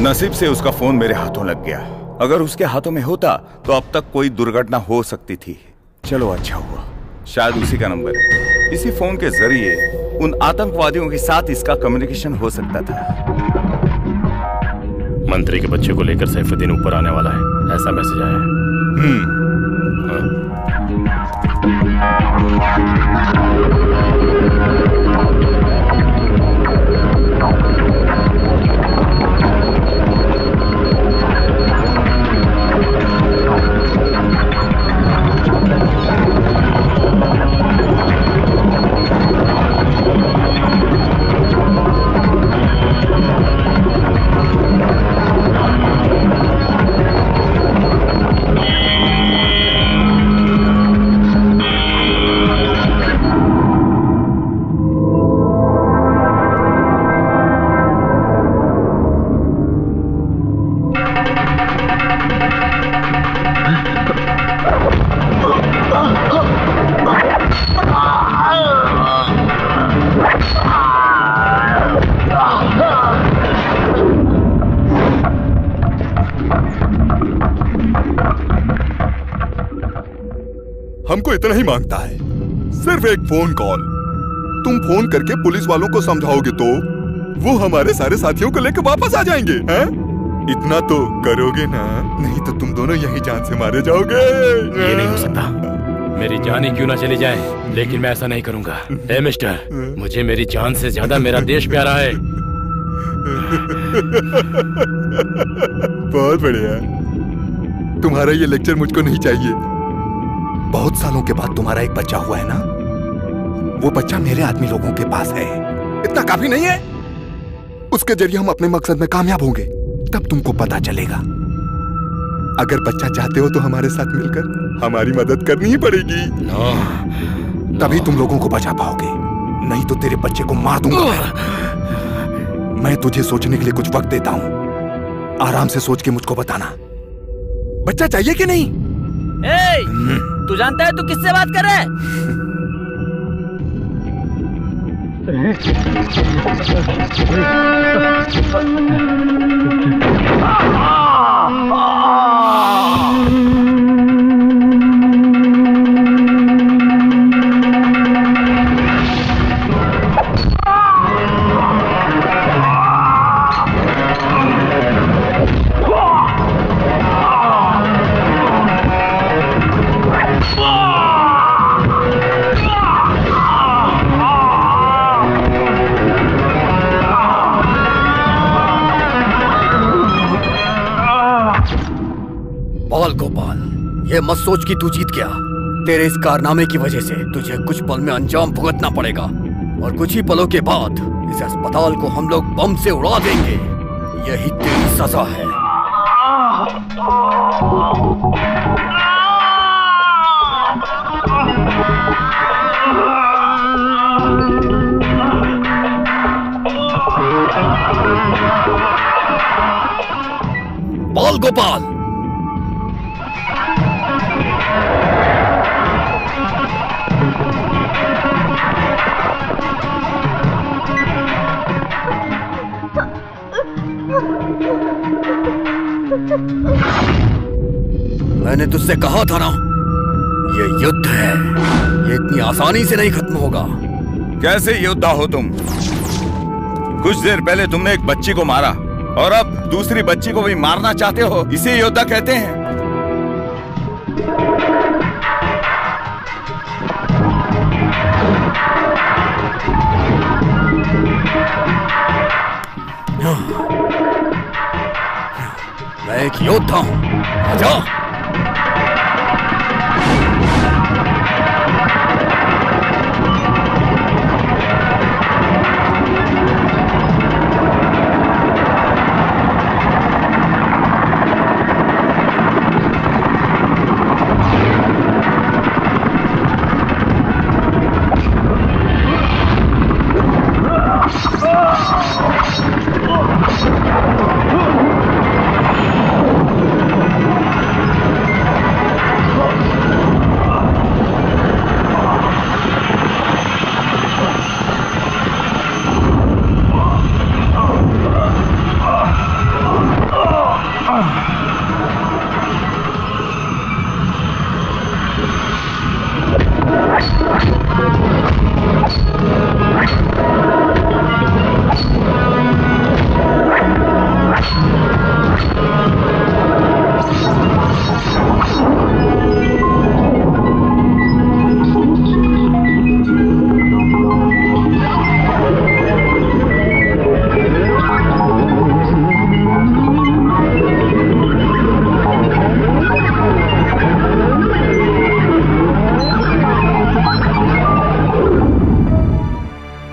नसीब से उसका फोन मेरे हाथों लग गया। अगर उसके हाथों में होता तो अब तक कोई दुर्घटना हो सकती थी। चलो अच्छा हुआ, शायद उसी का नंबर है। इसी फोन के जरिए उन आतंकवादियों के साथ इसका कम्युनिकेशन हो सकता था। मंत्री के बच्चे को लेकर सैफुद्दीन ऊपर आने वाला है, ऐसा मैसेज आया है। हमको इतना ही मांगता है, सिर्फ एक फोन कॉल। तुम फोन करके पुलिस वालों को समझाओगे तो वो हमारे सारे साथियों को लेकर वापस आ जाएंगे, हैं? इतना तो करोगे ना, नहीं तो तुम दोनों यहीं जान से मारे जाओगे। ये नहीं हो सकता, मेरी जान ही क्यों ना चली जाए, लेकिन मैं ऐसा नहीं करूंगा। ए मिस्टर, मुझे मेरी जान से ज्यादा मेरा देश प्यारा है। बहुत बढ़िया, तुम्हारा ये लेक्चर मुझको नहीं चाहिए। बहुत सालों के बाद तुम्हारा एक बच्चा हुआ है ना, वो बच्चा मेरे आदमी लोगों के पास है। इतना काफी नहीं है? उसके जरिए हम अपने मकसद में कामयाब होंगे, तब तुमको पता चलेगा। अगर बच्चा चाहते हो तो हमारे साथ मिलकर हमारी मदद करनी ही पड़ेगी। तभी तुम लोगों को बचा पाओगे, नहीं तो तेरे बच्चे को मार दूंगा। मैं तुझे सोचने के लिए कुछ वक्त देता हूं, आराम से सोच के मुझको बताना, बच्चा चाहिए कि नहीं? तू जानता है तू किससे बात कर रहा है? बाल गोपाल, ये मत सोच कि तू जीत गया। तेरे इस कारनामे की वजह से तुझे कुछ पल में अंजाम भुगतना पड़ेगा और कुछ ही पलों के बाद इस अस्पताल को हम लोग बम से उड़ा देंगे। यही तेरी सजा है। बाल गोपाल, मैंने तुझसे कहा था ना, ये युद्ध है, ये इतनी आसानी से नहीं खत्म होगा। कैसे योद्धा हो तुम? कुछ देर पहले तुमने एक बच्ची को मारा और अब दूसरी बच्ची को भी मारना चाहते हो, इसे योद्धा कहते हैं? मैं एक योद्धा हूं, आजा।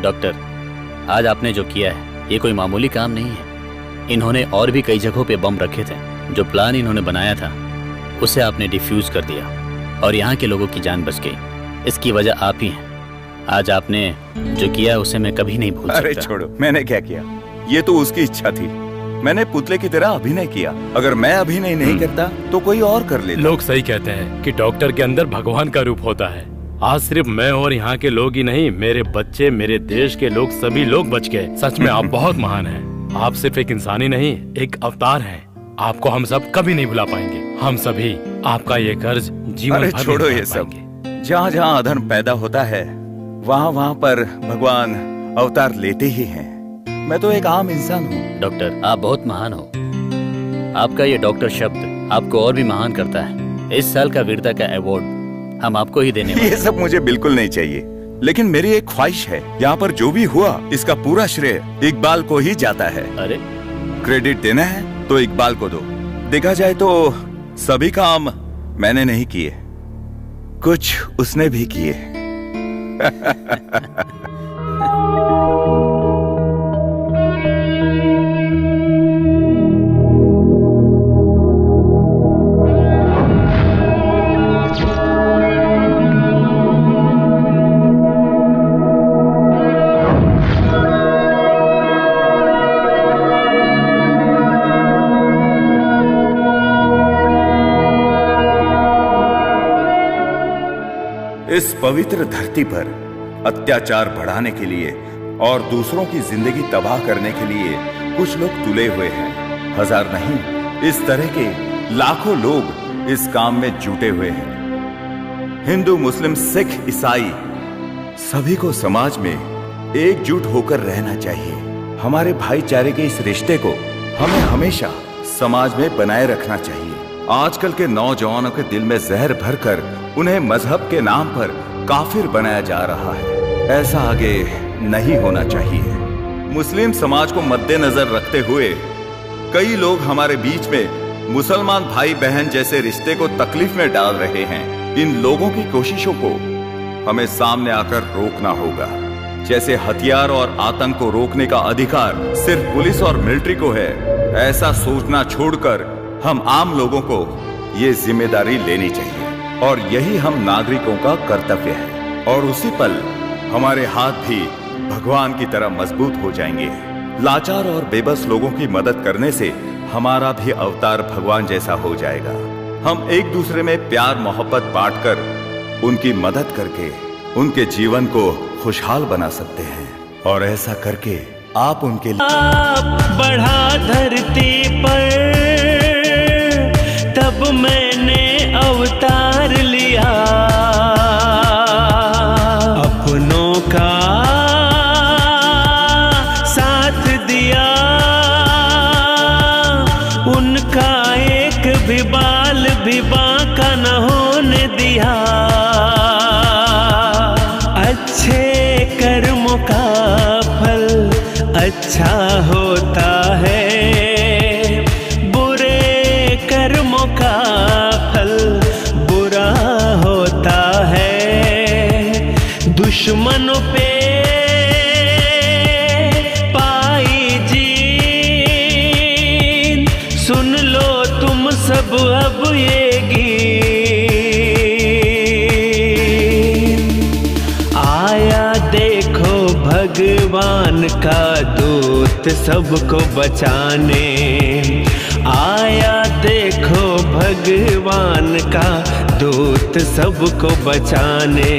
डॉक्टर, आज आपने जो किया है ये कोई मामूली काम नहीं है। इन्होंने और भी कई जगहों पे बम रखे थे। जो प्लान इन्होंने बनाया था उसे आपने डिफ्यूज कर दिया और यहाँ के लोगों की जान बच गई। इसकी वजह आप ही हैं। आज आपने जो किया उसे मैं कभी नहीं भूल सकता। अरे छोड़ो, मैंने क्या किया? ये तो उसकी इच्छा थी। मैंने पुतले की तरह अभिनय किया। अगर मैं अभिनय नहीं करता तो कोई और कर लेता। लोग सही कहते हैं कि डॉक्टर के अंदर भगवान का रूप होता है। आज सिर्फ मैं और यहाँ के लोग ही नहीं, मेरे बच्चे, मेरे देश के लोग, सभी लोग बच गए। सच में आप बहुत महान हैं। आप सिर्फ एक इंसान ही नहीं, एक अवतार हैं। आपको हम सब कभी नहीं भुला पाएंगे। हम सभी आपका ये कर्ज जीवन भर छोड़ो ये सब। जहाँ जहाँ अधर्म पैदा होता है वहाँ वहाँ पर भगवान अवतार लेते ही हैं। मैं तो एक आम इंसान हूँ। डॉक्टर, आप बहुत महान हो। आपका ये डॉक्टर शब्द आपको और भी महान करता है। इस साल का वीरता का अवार्ड हम आपको ही देने वाले। ये सब मुझे बिल्कुल नहीं चाहिए, लेकिन मेरी एक ख्वाहिश है। यहाँ पर जो भी हुआ इसका पूरा श्रेय इकबाल को ही जाता है। अरे, क्रेडिट देना है तो इकबाल को दो। देखा जाए तो सभी काम मैंने नहीं किए, कुछ उसने भी किए। इस पवित्र धरती पर अत्याचार बढ़ाने के लिए और दूसरों की जिंदगी तबाह करने के लिए कुछ लोग तुले हुए हैं। हजार नहीं, इस तरह के लाखों लोग इस काम में जुटे हुए हैं। हिंदू, मुस्लिम, सिख, ईसाई सभी को समाज में एकजुट होकर रहना चाहिए। हमारे भाईचारे के इस रिश्ते को हमें हमेशा समाज में बनाए रखना चाहिए। आजकल के नौजवानों के दिल में जहर भरकर उन्हें मजहब के नाम पर काफिर बनाया जा रहा है। ऐसा आगे नहीं होना चाहिए। मुस्लिम समाज को मद्देनजर रखते हुए कई लोग हमारे बीच में मुसलमान भाई बहन जैसे रिश्ते को तकलीफ में डाल रहे हैं। इन लोगों की कोशिशों को हमें सामने आकर रोकना होगा। जैसे हथियार और आतंक को रोकने का अधिकार सिर्फ पुलिस और मिलिट्री को है, ऐसा सोचना छोड़कर हम आम लोगों को ये जिम्मेदारी लेनी चाहिए और यही हम नागरिकों का कर्तव्य है। और उसी पल हमारे हाथ भी भगवान की तरह मजबूत हो जाएंगे। लाचार और बेबस लोगों की मदद करने से हमारा भी अवतार भगवान जैसा हो जाएगा। हम एक दूसरे में प्यार मोहब्बत बांटकर उनकी मदद करके उनके जीवन को खुशहाल बना सकते हैं। और ऐसा करके आप उनके लिए बढ़ा धरती पर तब मैंने अवतार लिया, अपनों का साथ दिया, उनका एक भी बाल भी बांका न होने दिया। अच्छे कर्मों का फल अच्छा होता है, बुरे कर्मों का फल बुरा होता है। दुश्मनों पे पाई जीत, सुन लो तुम सब अब ये गीत। आया देखो भगवान का दूत सबको बचाने, आया देखो भगवान का दूत सबको बचाने।